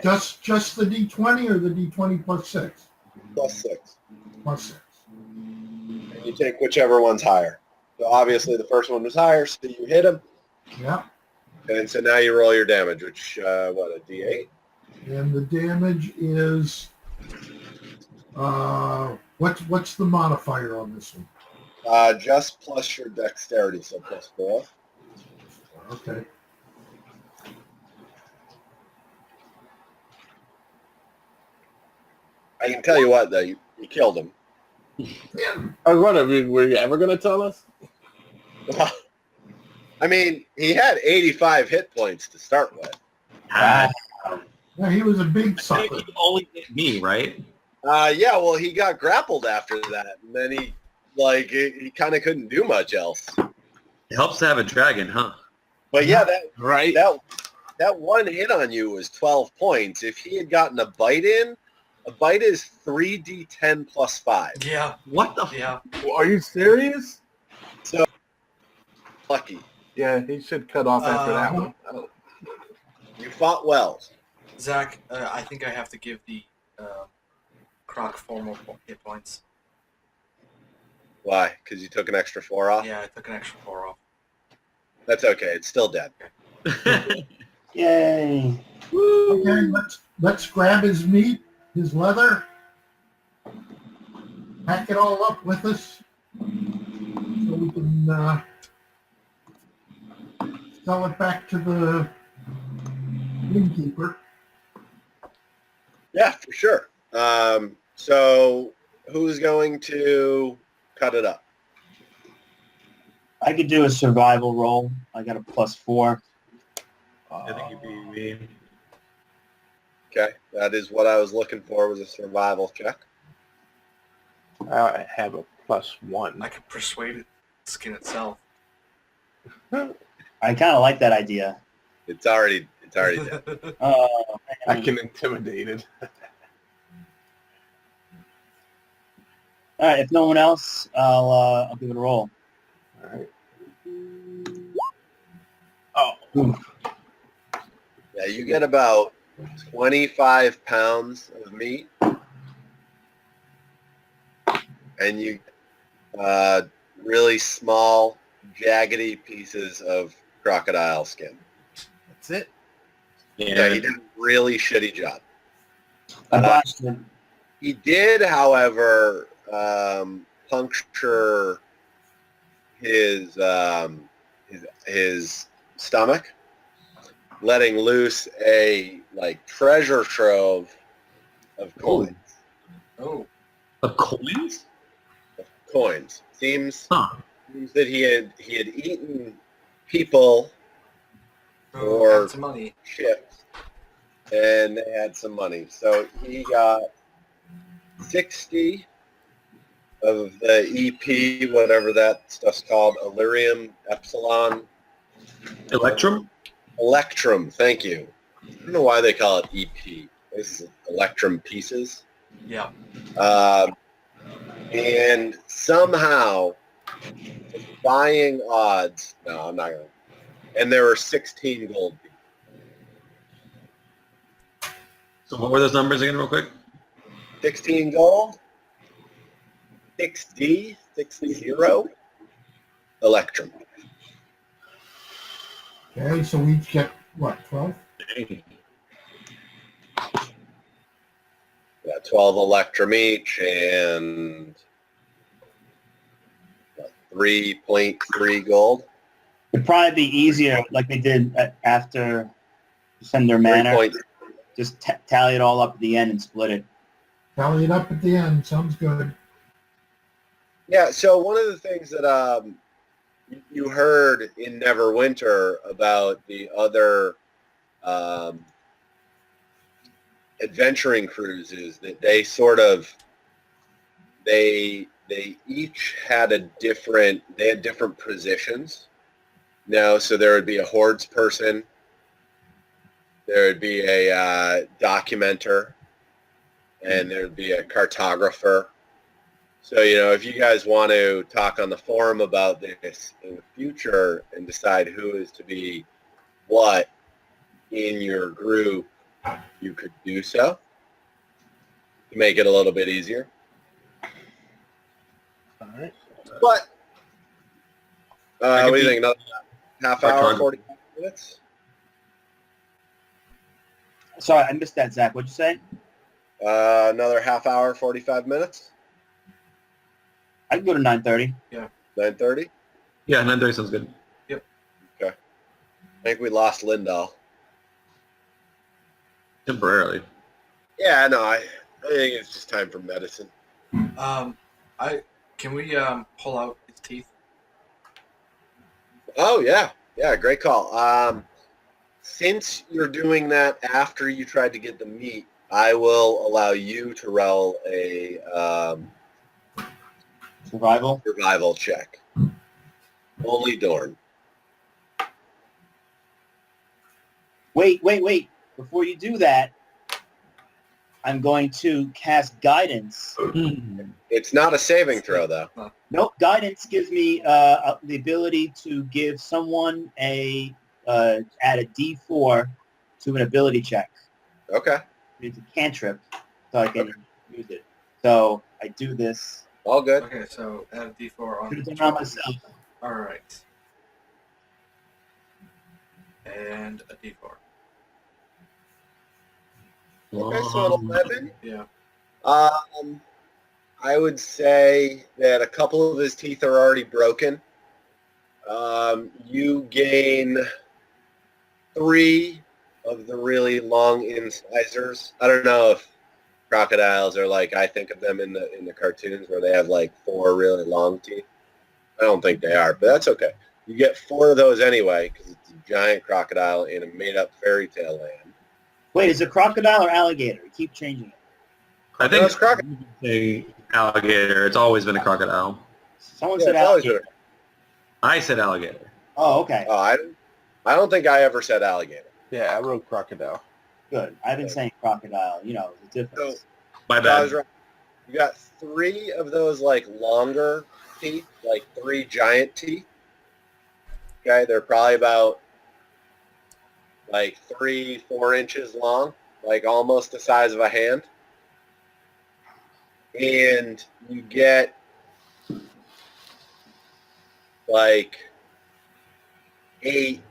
Just the D20 or the D20 plus 6? +6. Plus 6. And you take whichever one's higher. So obviously the first one was higher, so you hit him. Yeah. And so now you roll your damage, which, a D8? And the damage is, what's the modifier on this one? Just plus your dexterity, so +4. Okay. I can tell you what, though, you killed him. Were you ever going to tell us? I mean, he had 85 hit points to start with. Ah, Yeah, he was a big I sucker. think he only hit me, right? Yeah, well, he got grappled after that, and then he kind of couldn't do much else. It helps to have a dragon, huh? But yeah, Right. that one hit on you was 12 points. If he had gotten a bite in, a bite is 3d10 plus 5. Yeah. What the? Yeah. Are you serious? Lucky. Yeah, he should cut off after that one. Oh. You fought well. Zach, I think I have to give the Croc 4 more hit points. Why? Because you took an extra 4 off? Yeah, I took an extra 4 off. That's okay. It's still dead. Yay. Okay, let's grab his meat, his leather, pack it all up with us, so we can sell it back to the innkeeper. Yeah, for sure. So who's going to cut it up? I could do a survival roll. I got a +4. I think you'd be mean. Okay, that is what I was looking for, was a survival check. I have a +1. I could persuade it to skin itself. I kind of like that idea. It's already dead. Oh, I man. can intimidate it. All right, if no one else, I'll give it a roll. All right. Oh, Yeah, you get about 25 pounds of meat, and you really small, jaggedy pieces of crocodile skin. That's it. Yeah, he did a really shitty job. I botched it. He did, however, puncture his stomach, letting loose a treasure trove of coins. Oh. Of coins? Seems Huh. that he had eaten people Or- That's money. ships, and they had some money. So he got 60 of the EP, whatever that stuff's called, Illyrium Epsilon. Electrum? Electrum, thank you. I don't know why they call it EP. This is Electrum pieces. Yeah. And somehow, defying odds, no, I'm not going to. And there were 16 gold pieces. So what were those numbers again real quick? 16 gold, 60, Electrum. Okay, so we each get, what, 12? Dang. Yeah, 12 Electrum each and 3.3 gold. It'd probably be easier, like they did after Defender Manor. 3 point, Just tally it all up at the end and split it. Tally it up at the end, sounds good. yeah, so one of the things that you heard in Neverwinter about the other adventuring cruises that they sort of they each had they had different positions. No, so there would be a hordes person, there would be a documenter, and there would be a cartographer. So, if you guys want to talk on the forum about this in the future and decide who is to be what in your group, you could do so to make it a little bit easier. All right. But, I what could do you be- think? Another half hour, 45 minutes? Sorry, I missed that, Zach. What'd you say? Another half hour, 45 minutes? I can go to 9:30. 9:30? Yeah, 9:30 sounds good. I think we lost Lindahl. Temporarily. Yeah, no, I think it's just time for medicine. Can we pull out his teeth? Oh, yeah. Yeah, great call. Since you're doing that after you tried to get the meat, I will allow you to roll a Survival. survival check. Only Dorn. Wait. Before you do that, I'm going to cast guidance. It's not a saving throw, though. Nope, guidance gives me the ability to give someone add a D4 to an ability check. Okay. It's a cantrip, so I can use it. So I do this. All good. Okay, so add a D4 on. Should have done it myself. All right. And a D4. Okay, so an 11. Yeah. I would say that a couple of his teeth are already broken. You gain 3 of the really long incisors. I don't know if crocodiles are like I think of them in the cartoons where they have like 4 really long teeth. I don't think they are, but that's okay. You get 4 of those anyway because it's a giant crocodile in a made-up fairy tale land. Wait, is it crocodile or alligator? You keep changing it. I think No, it's crocodile. you can say alligator. It's always been a crocodile. Someone Yeah, said it's always alligator. been I said alligator. Oh, okay. Oh, I don't think I ever said alligator. Yeah, I wrote crocodile. Good. I've been saying crocodile. You know, the difference. My I was bad. right. You got 3 of those like longer teeth, like 3 giant teeth. Okay, they're probably about like 3-4 inches long, like almost the size of a hand. And you get like 8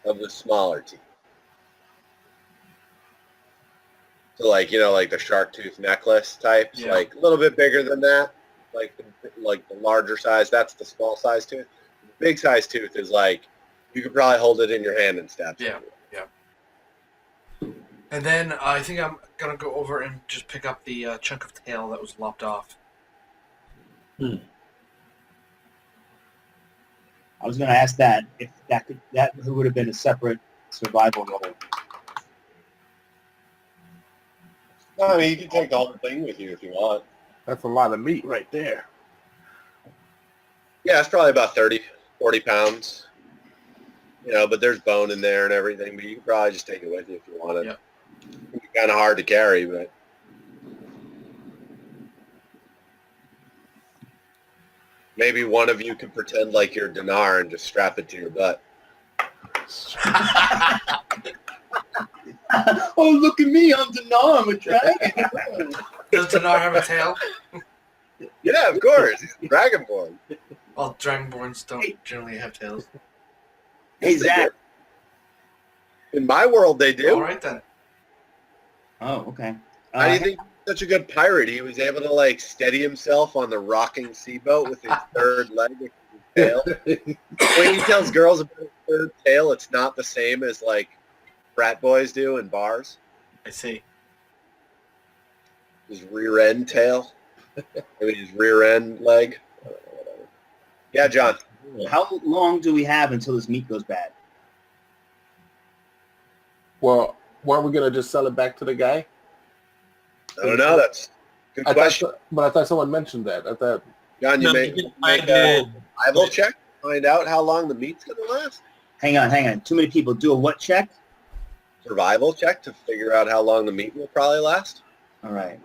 of the smaller teeth. So like, like the shark tooth necklace types, Yeah. like a little bit bigger than that, like the larger size. That's the small size tooth. The big size tooth is like, you could probably hold it in your hand and stab Yeah. someone. And then I think I'm gonna go over and just pick up the chunk of tail that was lopped off. I was going to ask that if that would have been a separate survival roll. I mean, you can take the whole thing with you if you want. That's a lot of meat right there. Yeah, it's probably about 30, 40 pounds. But there's bone in there and everything, but you can probably just take it with you if you wanted. Yeah. It's kind of hard to carry, but maybe one of you can pretend like you're Dinar and just strap it to your butt. Oh, look at me. I'm Dinar. I'm a dragon. Does Dinar have a tail? Yeah, of course. He's Dragonborn. Well, Dragonborns don't generally have tails. Hey, Zach. In my world, they do. All right then. Oh, okay. How do you think he's such a good pirate? He was able to steady himself on the rocking seaboat with his third leg and his tail. When he tells girls about his third tail, it's not the same as frat boys do in bars. I see. His rear end tail. I mean, his rear end leg. Whatever. Yeah, John. How long do we have until this meat goes bad? Well, weren't we gonna just sell it back to the guy? I don't know. That's a good question. But I thought someone mentioned that. I thought John, you No, make I a did. survival check. Find out how long the meat's going to last. Hang on. Too many people. Do a what check? Survival check to figure out how long the meat will probably last. All right.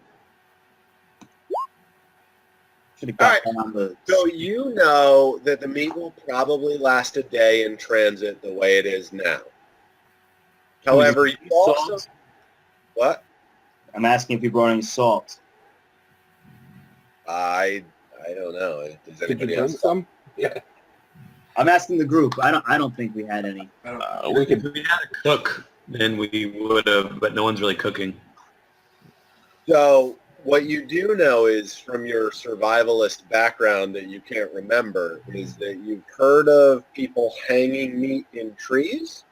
Should have got that on the. So you know that the meat will probably last a day in transit the way it is now. However, you also... Salt? What? I'm asking if you brought any salt. I don't know. Does did you anybody bring else? some? Yeah. I'm asking the group. I don't think we had any. We could. If we had a cook, then we would have, but no one's really cooking. So what you do know is from your survivalist background that you can't remember is that you've heard of people hanging meat in trees,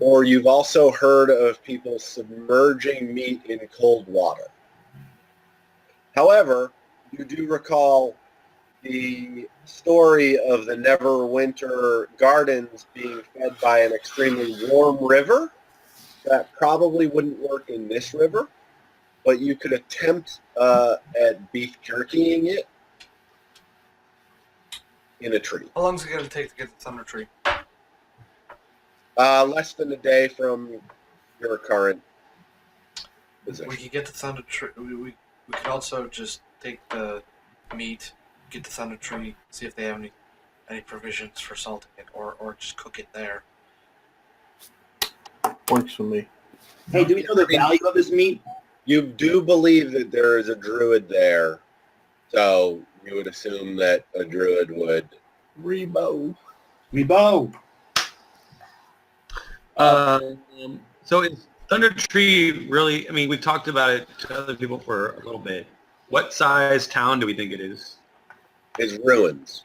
or you've also heard of people submerging meat in cold water. However, you do recall the story of the Neverwinter Gardens being fed by an extremely warm river. That probably wouldn't work in this river, but you could attempt at beef jerkying it in a tree. How long is it going to take to get the Thunder Tree? Less than a day from your current We position. could get the Thunder Tree. We could also just take the meat, get the Thunder Tree, see if they have any provisions for salting it, or just cook it there. Works for me. Hey, do we know the value of this meat? You do believe that there is a druid there, so you would assume that a druid would. Rebo. Rebo. So is Thunder Tree really, I mean, we've talked about it to other people for a little bit. What size town do we think it is? Is ruins.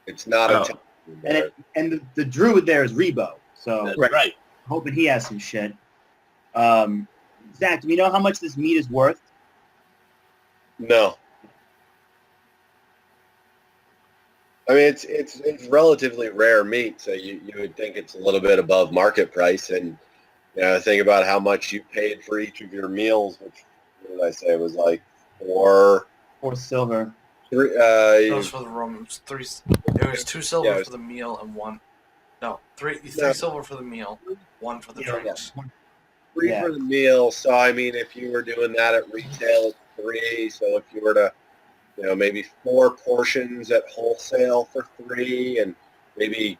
It's not Oh. a town. And the druid there is Rebo. So Right. hoping he has some shit. Zach, do we know how much this meat is worth? No. I mean, it's relatively rare meat, so you would think it's a little bit above market price. And think about how much you paid for each of your meals, which what did I say was like four, Or silver? three. That was for the rum. It was three. It was 2 silver Yeah, it was- for the meal and one. No, three No. silver for the meal, 1 for the Yeah, drinks. Three Yeah. for the meal. So I mean, if you were doing that at retail, it's 3. So if you were to, maybe 4 portions at wholesale for 3, and maybe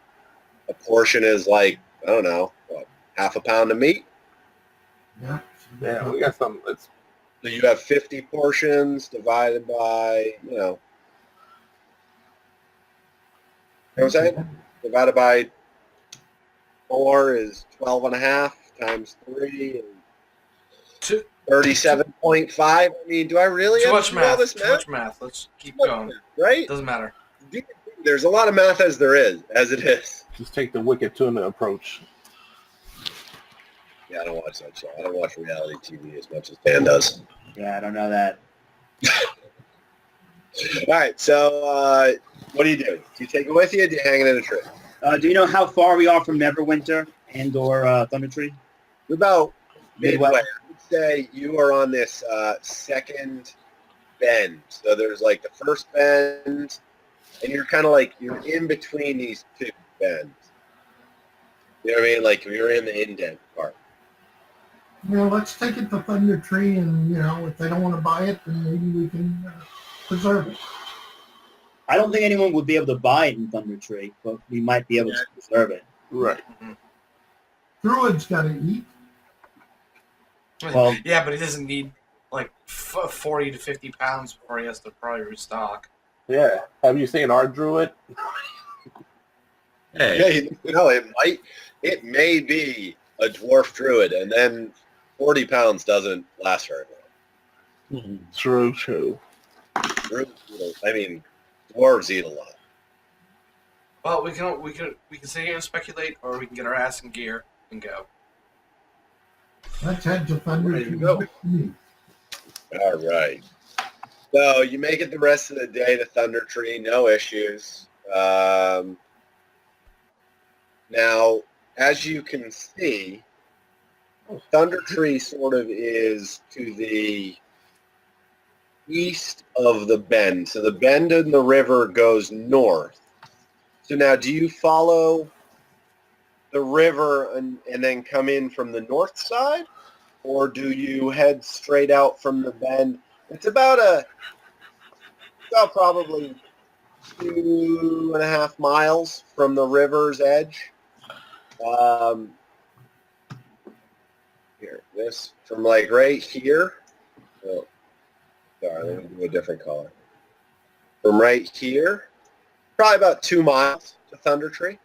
a portion is like, I don't know, half a pound of meat. Yeah. Yeah, we got something. Let's. So you have 50 portions divided by, you know what I'm saying? Divided by 4 is 12 and a half times 3 and Too 37.5. I mean, do I really too have much to do all math. this Too math? much math. Let's keep going. Right? Doesn't matter. There's a lot of math as there is, as it is. Just take the wicked tuna approach. Yeah, I don't watch that show. I don't watch reality TV as much as Dan does. Yeah, I don't know that. All right, so what do? Do you take it with you or do you hang it in a tree? Do you know how far we are from Neverwinter and/or Thunder Tree? We're about midway. Midway. I would say you are on this second bend. So there's like the first bend, and you're kind of like, you're in between these 2 bends. You know what I mean? Like you're in the indent part. Let's take it to Thunder Tree, and if they don't want to buy it, then maybe we can preserve it. I don't think anyone would be able to buy it in Thunder Tree, but we might be able to preserve it. Right. Druid's got to eat. Well- yeah, but he doesn't need like 40 to 50 pounds before he has to probably restock. Yeah. Have you seen our druid? Hey, Yeah, it may be a dwarf druid, and then 40 pounds doesn't last very long. True. I mean, dwarves eat a lot. Well, we can sit here and speculate, or we can get our ass in gear and go. Let's head to Thunder Ready to Tree. go. All right. So you make it the rest of the day to Thunder Tree, no issues. Now, as you can see, Thunder Tree sort of is to the east of the bend. So the bend in the river goes north. So now do you follow the river and then come in from the north side? Or do you head straight out from the bend? It's about probably 2.5 miles from the river's edge. Here, this from like right here. Oh, sorry, let me do a different color. From right here, probably about 2 miles to Thunder Tree.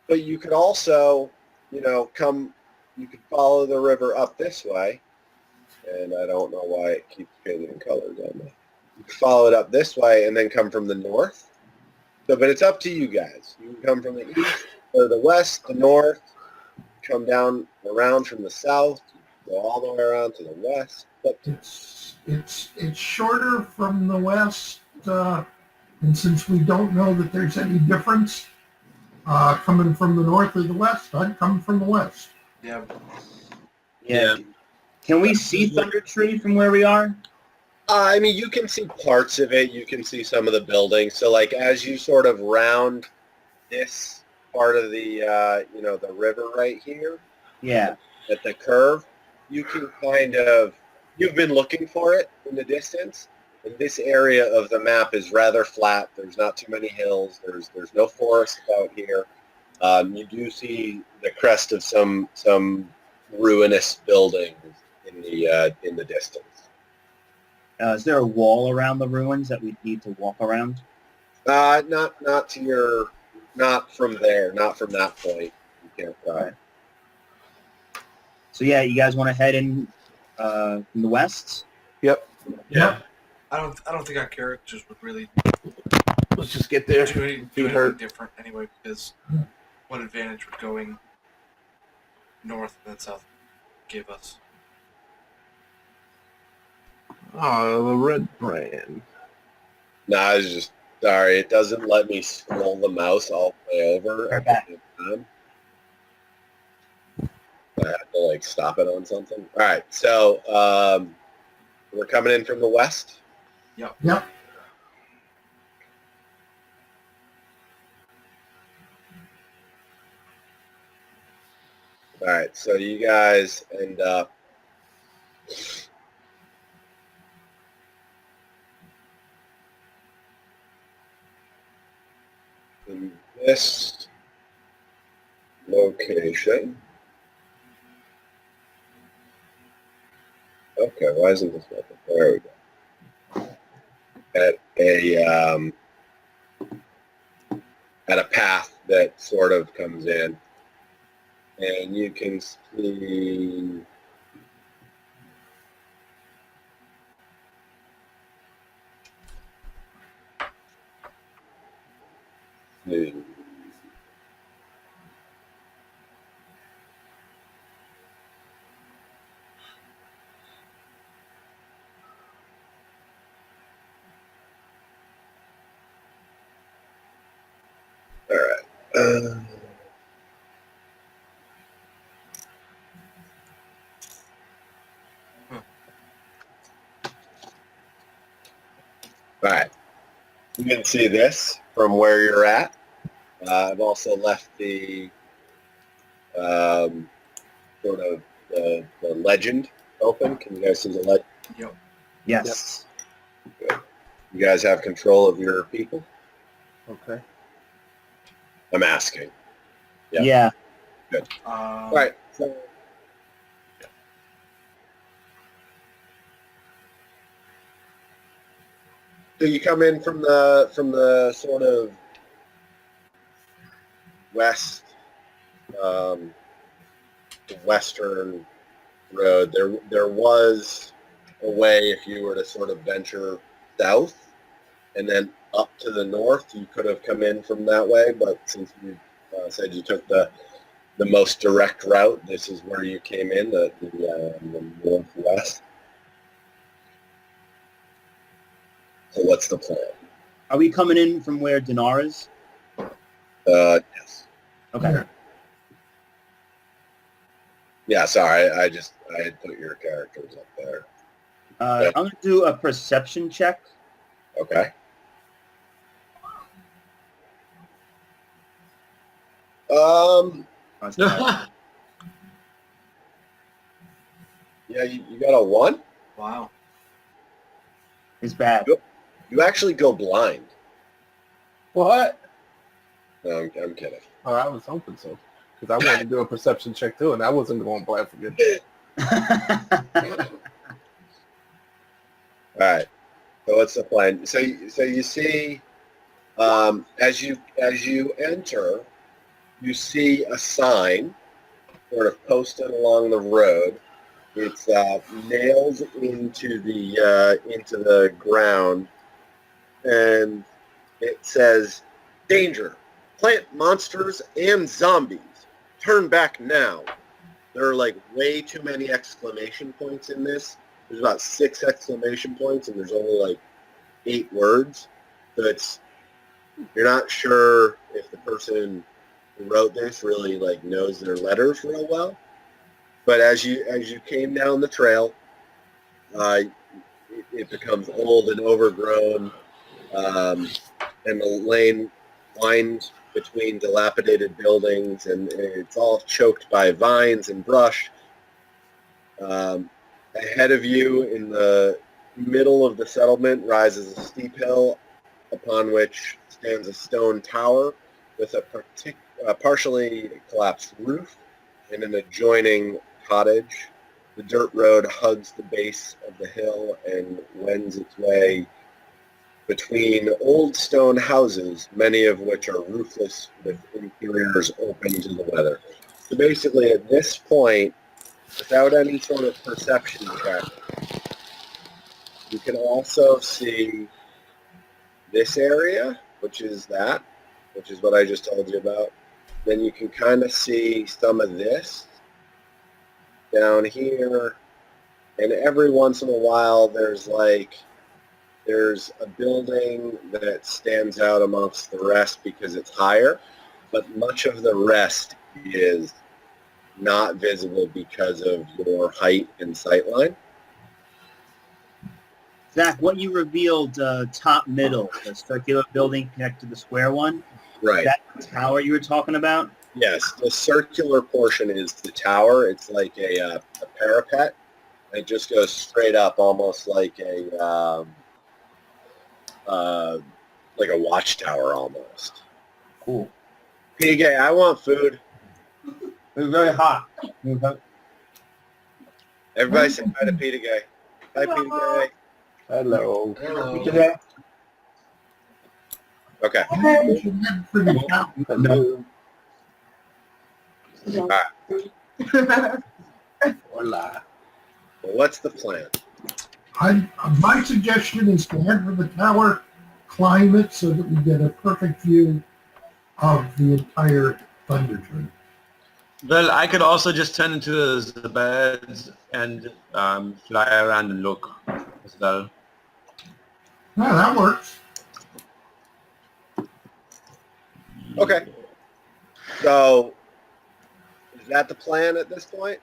But you could also, you could follow the river up this way. And I don't know why it keeps changing colors on me. You could follow it up this way and then come from the north. So, but it's up to you guys. You can come from the east or the west, the north, come down around from the south, go all the way around to the west. It's shorter from the west, and since we don't know that there's any difference coming from the north or the west, I'd come from the west. Yeah. Yeah. Can we see Thunder Tree from where we are? I mean, you can see parts of it. You can see some of the buildings. So, like, as you sort of round this part of the, the river right here Yeah. at the curve, you can you've been looking for it in the distance. And this area of the map is rather flat. There's not too many hills. There's no forest out here. You do see the crest of some ruinous buildings in the distance. Is there a wall around the ruins that we need to walk around? Not from there, not from that point. You can't. Right. So yeah, you guys want to head in from the west? Yep. Yeah. I don't think our characters would really Let's just get there. do anything different anyway, because what advantage would going north and then south give us? Oh, the red brand. No, I was just sorry. It doesn't let me scroll the mouse all the way over at the same time. I have to stop it on something. All right, so we're coming in from the west. Yep. All right, so you guys end up in this location. Okay, why isn't this working? There we go. At a path that sort of comes in, and you can see the all right. All right. You can see this from where you're at. I've also left the sort of the legend open. Can you guys see the legend? Yep. Yes. You guys have control of your people? Okay. I'm asking. Yeah. Yeah. All right. So, you come in from the sort of west, western road. There was a way if you were to sort of venture south and then up to the north, you could have come in from that way. But since you said you took the most direct route, this is where you came in, the northwest. So what's the plan? Are we coming in from where Dinar is? Yes. Okay. Yeah. Yeah, sorry, I had put your characters up there. I'm going to do a perception check. Okay. Oh, it's bad. Yeah, you got a 1? Wow. It's bad. You actually go blind. What? No, I'm kidding. Oh, I was hoping so. Because I wanted to do a perception check too, and I wasn't going black for good. All right. So what's the plan? So you see, as you enter, you see a sign sort of posted along the road. It's nailed into the ground, and it says, "Danger! Plant monsters and zombies. Turn back now." There are like way too many exclamation points in this. There's about 6 exclamation points, and there's only like 8 words. So you're not sure if the person who wrote this really like knows their letters real well. But as you came down the trail, it becomes old and overgrown, and the lane winds between dilapidated buildings, and it's all choked by vines and brush. Ahead of you, in the middle of the settlement, rises a steep hill upon which stands a stone tower with a partially collapsed roof and an adjoining cottage. The dirt road hugs the base of the hill and wends its way between old stone houses, many of which are roofless with interiors open to the weather. So basically, at this point, without any sort of perception check, you can also see this area, which is what I just told you about. Then you can kind of see some of this down here, and every once in a while there's a building that stands out amongst the rest because it's higher, but much of the rest is not visible because of your height and sightline. Zach, what you revealed top middle, the circular building connected to the square one, Right. that tower you were talking about? Yes, the circular portion is the tower. It's like a parapet. It just goes straight up, almost like a watchtower almost. Cool. PK, I want food. It was very hot. Everybody say hi to Peter Gay. Hi, Peter Gay. Hello. Hello. Okay. Hello. Hola. Well, what's the plan? My suggestion is to head for the tower, climb it so that we get a perfect view of the entire Thunder Tree. Well, I could also just turn into the birds and fly around and look as well. Yeah, that works. Okay. So, is that the plan at this point?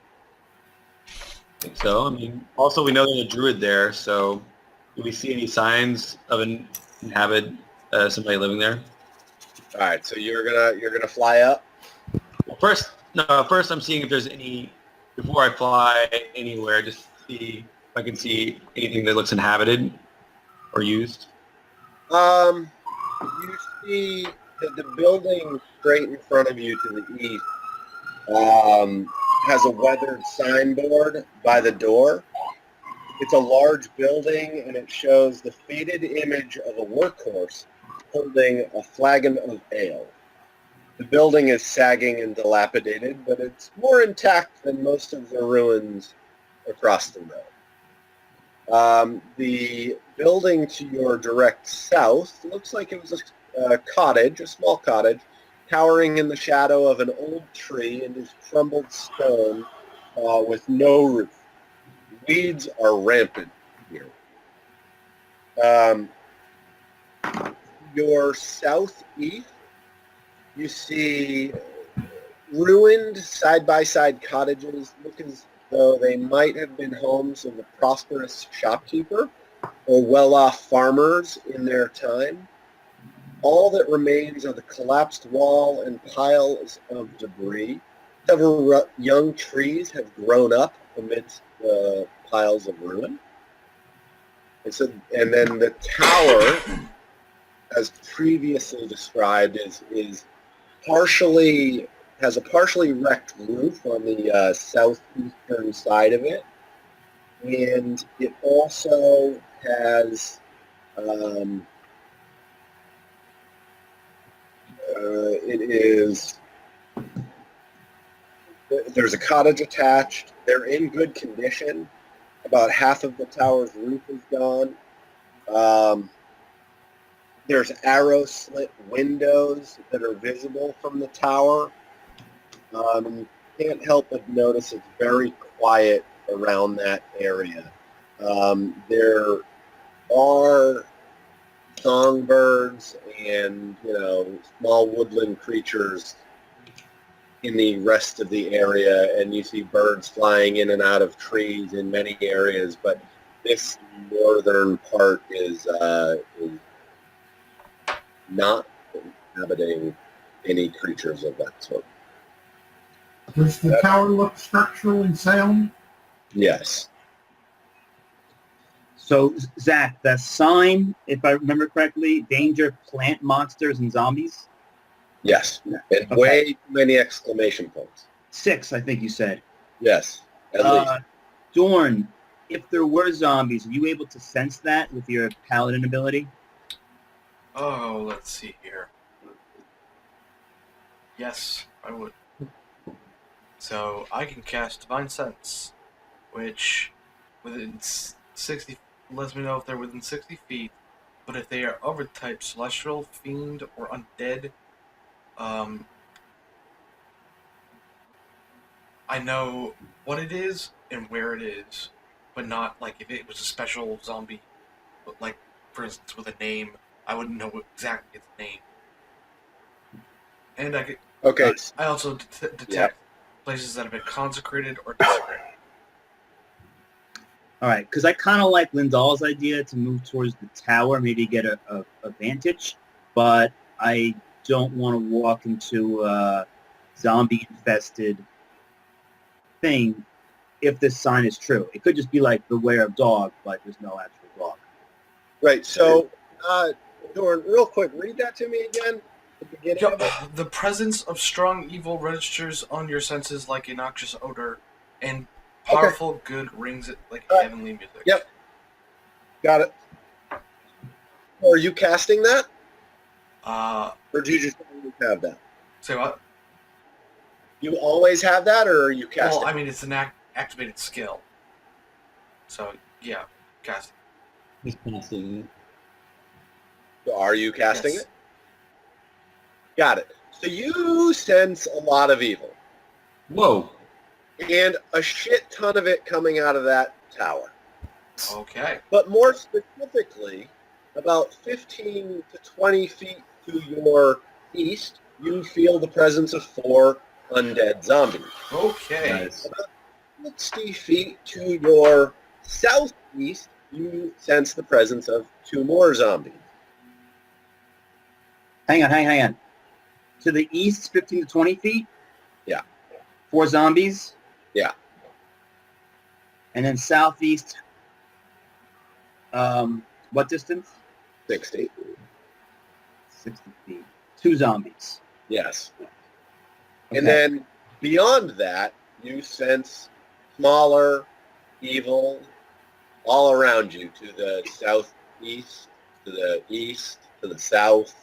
So, I mean, also we know there's a druid there, so do we see any signs of an somebody living there? All right. So you're gonna fly up. Well, first I'm seeing if there's any, before I fly anywhere, just see if I can see anything that looks inhabited or used. You see that the building straight in front of you to the east has a weathered signboard by the door. It's a large building, and it shows the faded image of a workhorse holding a flagon of ale. The building is sagging and dilapidated, but it's more intact than most of the ruins across the road. The building to your direct south looks like it was a cottage, a small cottage, towering in the shadow of an old tree and is crumbled stone with no roof. Weeds are rampant here. Your southeast, you see ruined side-by-side cottages look as though they might have been homes of a prosperous shopkeeper or well-off farmers in their time. All that remains are the collapsed wall and piles of debris. Several young trees have grown up amidst the piles of ruin. And then the tower, as previously described, is partially has a partially wrecked roof on the southeastern side of it, and it also has there's a cottage attached. They're in good condition. About half of the tower's roof is gone. There's arrow slit windows that are visible from the tower. You can't help but notice it's very quiet around that area. There are songbirds and small woodland creatures in the rest of the area, and you see birds flying in and out of trees in many areas, but this northern part is not inhabiting any creatures of that sort. Does the tower look structurally sound? Yes. So, Zach, the sign, if I remember correctly, danger, plant monsters, and zombies? Yes. And Okay. way too many exclamation points. 6, I think you said. Yes. At least. Dorn, if there were zombies, are you able to sense that with your paladin ability? Oh, let's see here. Yes, I would. So I can cast Divine Sense, which within 60 lets me know if they're within 60 feet. But if they are of a type celestial, fiend, or undead, I know what it is and where it is, but not like if it was a special zombie, but like for instance with a name, I wouldn't know exactly its name. And Okay. I also detect Yeah. places that have been consecrated or desecrated. All right, because I kind of like Lindall's idea to move towards the tower, maybe get a vantage, but I don't want to walk into a zombie-infested thing if this sign is true. It could just be like beware of dog, but there's no actual dog. Right. So, Dorn, real quick, read that to me again. The beginning of it. The presence of strong evil registers on your senses like a noxious odor, and powerful good rings it like heavenly music. Yep. Got it. Are you casting that? Or do you just always have that? Say what? You always have that, or are you casting? Well, I mean, it's an activated skill. So, yeah, casting. He's passing. Are you casting Yes. it? Got it. So you sense a lot of evil, Whoa. and a shit ton of it coming out of that tower. Okay. But more specifically, about 15 to 20 feet to your east, you feel the presence of 4 undead zombies. Okay. Nice. 60 feet to your southeast, you sense the presence of 2 more zombies. Hang on. To the east, 15 to 20 feet? Yeah. 4 zombies? Yeah. And then southeast, what distance? 60. 60 feet. 2 zombies. Yes. Okay. And then beyond that, you sense smaller, evil, all around you, to the southeast, to the east, to the south.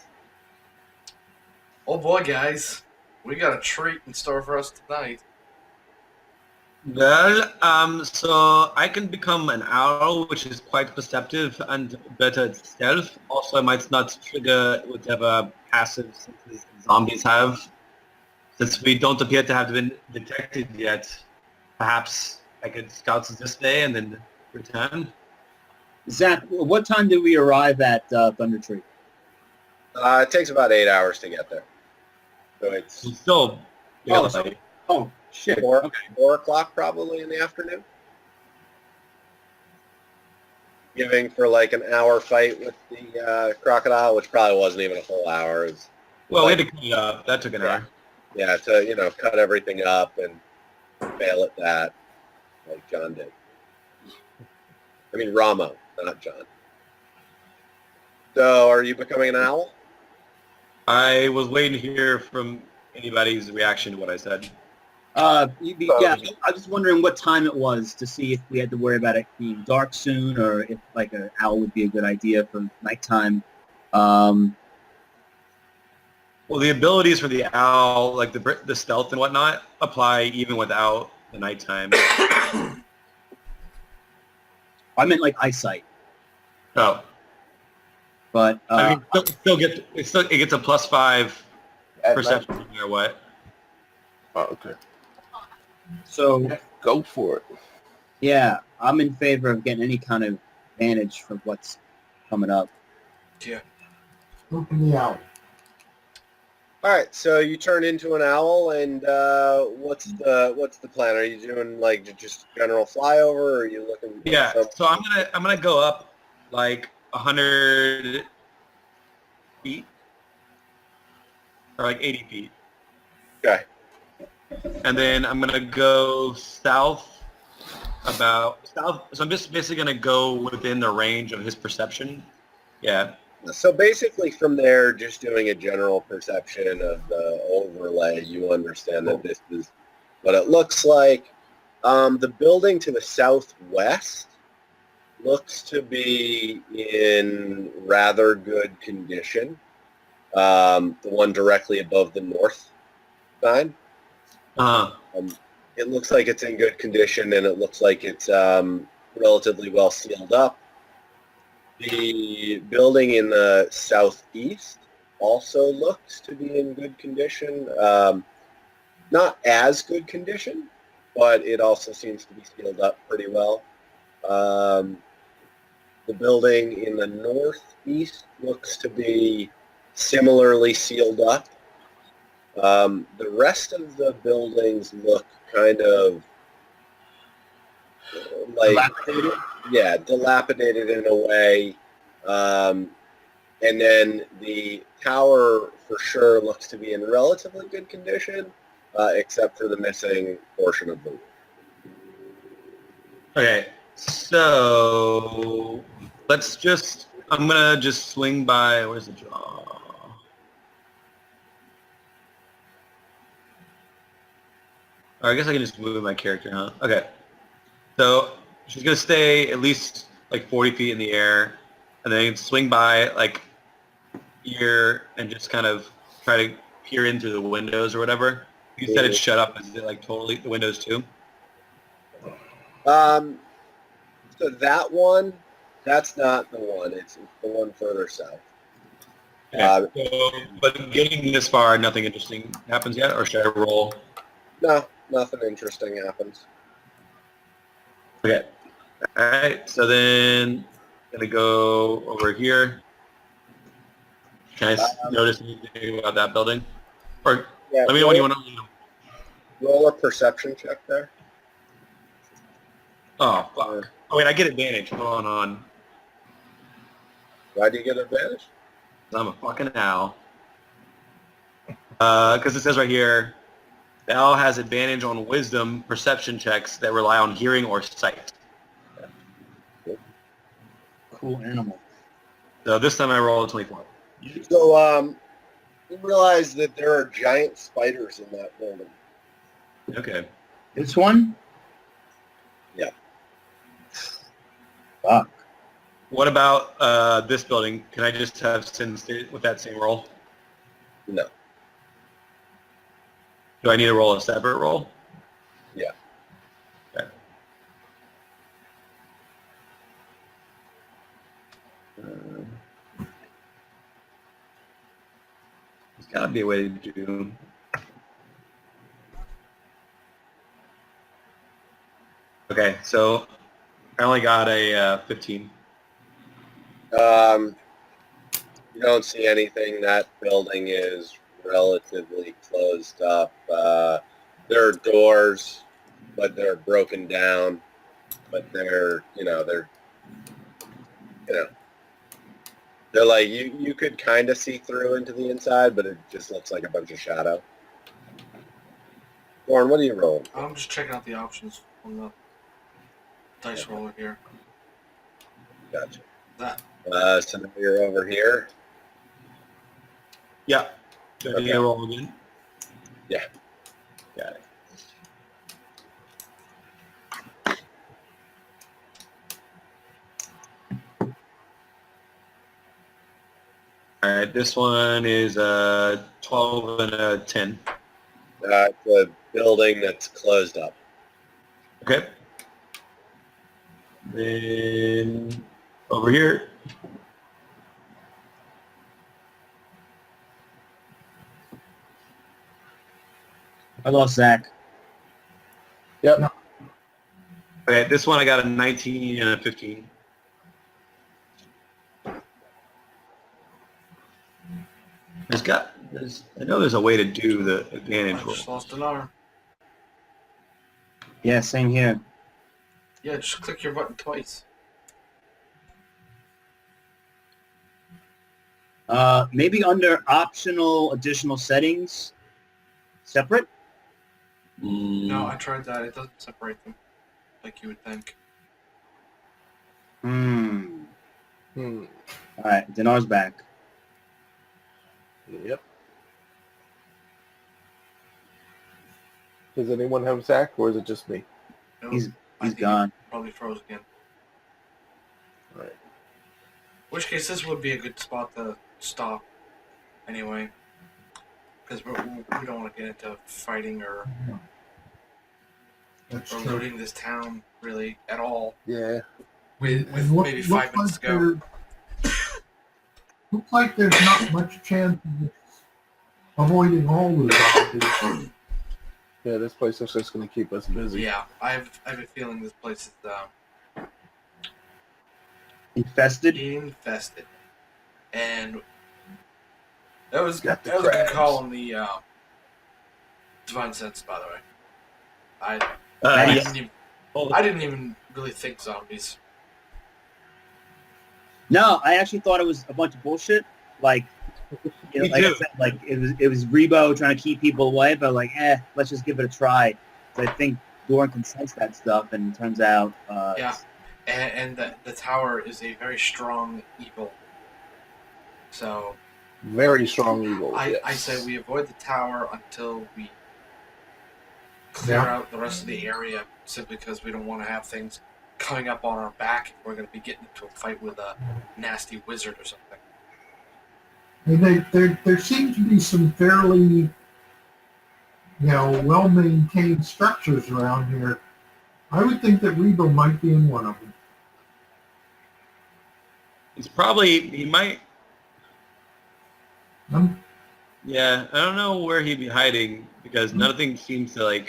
Oh boy, guys. We got a treat in store for us tonight. Well, so I can become an arrow, which is quite perceptive and better at stealth. Also, I might not trigger whatever passive senses zombies have. Since we don't appear to have been detected yet, perhaps I could scout this way and then return. Zach, what time did we arrive at Thunder Tree? It takes about 8 hours to get there. So it's Still Yeah, Oh, like- Oh, shit. 4, Okay. 4 o'clock probably in the afternoon. Giving for like an hour fight with the crocodile, which probably wasn't even a full hour. It was, well, we had to clean it up. That took an hour. yeah, to cut everything up and fail at that, like John did. I mean Ramo, not John. So, are you becoming an owl? I was waiting to hear from anybody's reaction to what I said. Yeah, I was just wondering what time it was to see if we had to worry about it being dark soon or if like an owl would be a good idea for nighttime. Well, the abilities for the owl, like the stealth and whatnot, apply even without the nighttime. I meant like eyesight, Oh, but I mean, it gets a +5 At perception night. no matter what. Oh, okay. so Go for it. yeah, I'm in favor of getting any kind of advantage for what's coming up. Open the owl. All right, so you turn into an owl, and what's the plan? Are you doing like just general flyover, or are you looking? Yeah, some- so I'm gonna go up like 100 feet or like 80 feet, Okay. and then I'm gonna go south about south. So I'm just basically gonna go within the range of his perception. Yeah. So basically, from there, just doing a general perception of the overlay, you understand that this is what it looks like. The building to the southwest looks to be in rather good condition. The one directly above the north sign. It looks like it's in good condition, and it looks like it's relatively well sealed up. The building in the southeast also looks to be in good condition. Not as good condition, but it also seems to be sealed up pretty well. The building in the northeast looks to be similarly sealed up. The rest of the buildings look kind of like dilapidated in a way. And then the tower for sure looks to be in relatively good condition, except for the missing portion of the roof. Okay, so I'm gonna just swing by. Where's the draw? Or I guess I can just move my character, huh? Okay. So she's gonna stay at least like 40 feet in the air, and then swing by like here and just kind of try to peer into the windows or whatever. You said it's shut up. Is it like totally the windows too? So that one, that's not the one. It's the one further south. Okay. So, but getting this far, nothing interesting happens yet, or should I roll? No, nothing interesting happens. Okay. All right. So then, gonna go over here. Can I notice anything about that building? Or Yeah, let me know when you want to. roll a perception check there. Oh fuck! Oh wait, I get advantage. Hold on. Why do you get advantage? I'm a fucking owl. Because it says right here, the owl has advantage on wisdom perception checks that rely on hearing or sight. Cool animal. So this time I rolled a 24. So you realize that there are giant spiders in that building. Okay. This one? Yeah. Fuck. What about this building? Can I just have Sin stay with that same roll? No. Do I need to roll a separate roll? Yeah. Okay. There's got to be a way to do. Okay, so I only got a 15. You don't see anything. That building is relatively closed up. There are doors, but they're broken down. But they're like you could kind of see through into the inside, but it just looks like a bunch of shadow. Warren, what are you rolling? I'm just checking out the options on the dice roller here. Gotcha. That So now you're over here. Yeah. Good Okay. idea, roll again. Yeah. Got it. All right, this one is a 12 and a 10. It's a building that's closed up. Okay. Then over here. I lost Zach. Okay, this one I got a 19 and a 15. I know there's a way to do the I advantage roll. just lost an arm. Yeah, same here. Yeah, just click your button twice. Maybe under optional additional settings, separate. No, I tried that. It doesn't separate them like you would think. Hmm. Hmm. All right, Dinar's back. Yep. Does anyone have Zach, or is it just me? No, He's I think gone. he probably froze again. Right. In which case, this would be a good spot to stop, anyway, because we don't want to get into fighting or That's true. looting this town really at all. Yeah. With And look- maybe look 5 minutes to like go. there- Looks like there's not much chance of avoiding all the zombies. Yeah, this place is just going to keep us busy. Yeah, I have a feeling this place is Infested. infested, and that was Got the a good crabs. call on the divine sense, by the way. I Yes. didn't even really think zombies. No, I actually thought it was a bunch of bullshit. Like, Me like I too. said, like it was Rebo trying to keep people away, but like, let's just give it a try. So I think Doran can sense that stuff, and it turns out, Yeah. And the tower is a very strong evil. So Very strong evil. I yes. say we avoid the tower until we clear Yeah. out the rest of the area, simply because we don't want to have things coming up on our back if we're going to be getting into a fight with a nasty wizard or something. And there seem to be some fairly, well-maintained structures around here. I would think that Rebo might be in one of them. He might, Um, yeah, I don't know where he'd be hiding because nothing seems to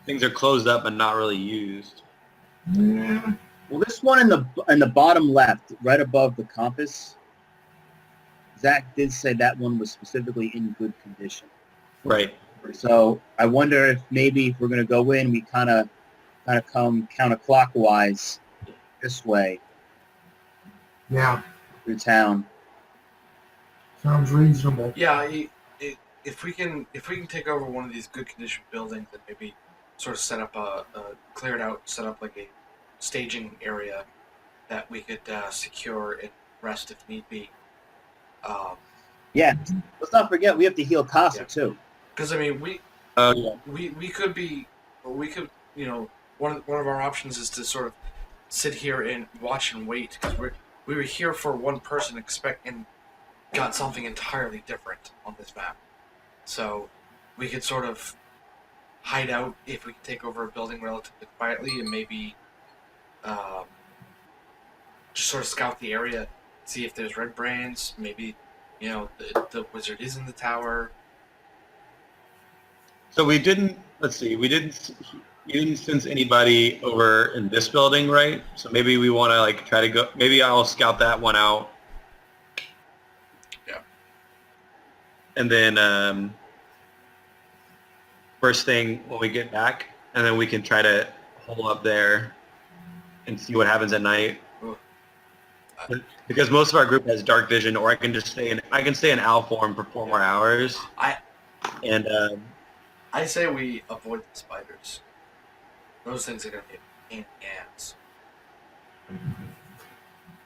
things are closed up and not really used. yeah, well, this one in the bottom left, right above the compass, Zach did say that one was specifically in good condition. Right. So I wonder if maybe if we're going to go in, we kind of come counterclockwise this way yeah, through town. sounds reasonable. Yeah, if we can take over one of these good condition buildings and maybe sort of set up set up like a staging area that we could secure and rest if need be. Yeah, let's not forget we have to heal Casa Yeah. too. Because I mean, Yeah. we could one of our options is to sort of sit here and watch and wait, because we were here for one person and got something entirely different on this map. So we could sort of hide out if we could take over a building relatively quietly and maybe just sort of scout the area, see if there's red brands. Maybe the wizard is in the tower. So we didn't you didn't sense anybody over in this building, right? So maybe we want to try to go, maybe I'll scout that one out. Yeah. and then first thing when we get back, and then we can try to hole up there and see what happens at night. Because most of our group has dark vision, or I can just stay in owl form for 4 more hours. I say we avoid the spiders. Those things are gonna be a pain in the ass.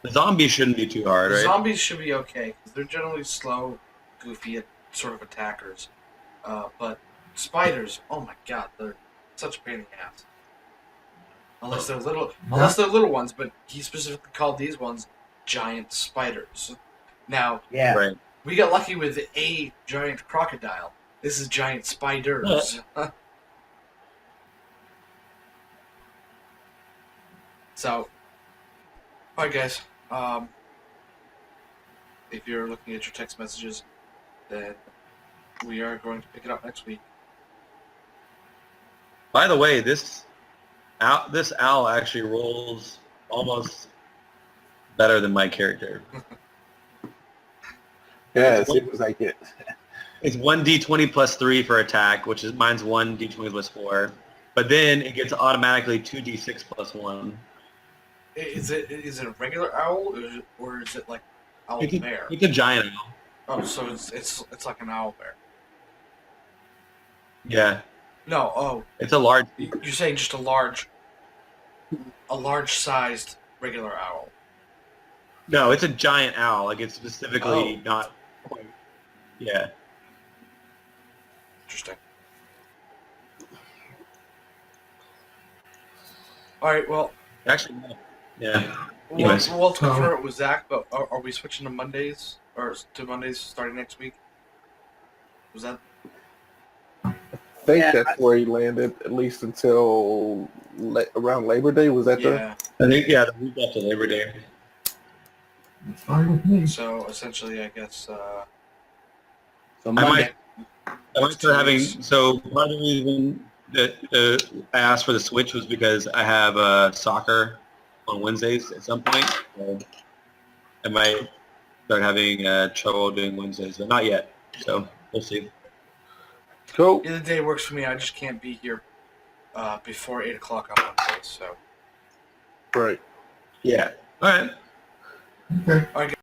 The zombies shouldn't be too hard, right? Zombies should be okay because they're generally slow, goofy sort of attackers. But spiders, oh my god, they're such a pain in the ass. Unless they're little ones, but he specifically called these ones giant spiders. Now, Yeah. Right. we got lucky with a giant crocodile. This is giant spiders. So, alright guys, if you're looking at your text messages, then we are going to pick it up next week. By the way, this owl actually rolls almost better than my character. Yeah, it seems like it. It's 1d20 plus 3 for attack, which is mine's 1d20 plus 4. But then it gets automatically 2d6 plus 1. Is it a regular owl, or is it like owl bear? It's a giant owl. Oh, so it's like an owl bear. Yeah, No, oh, it's a large. you're saying just a large-sized regular owl. No, it's a giant owl. Like it's specifically Oh. not quite. Yeah. Interesting. All right, well, Actually, no. Yeah. we'll Anyways. have to confirm it with Zach, but are we switching to Mondays, or to Mondays starting next week? Was that... I think Yeah, that's where he landed, at least until around Labor Day. Was that Yeah, I think the week after Labor Day. It's fine with me. so essentially, I guess, So I Monday. might start having. So part of the reason that I asked for the switch was because I have soccer on Wednesdays at some point. So I might start having trouble doing Wednesdays, but not yet. So we'll see. Cool. either day works for me. I just can't be here before 8 o'clock on Wednesday, so... Right. Yeah. All right. Okay. All right,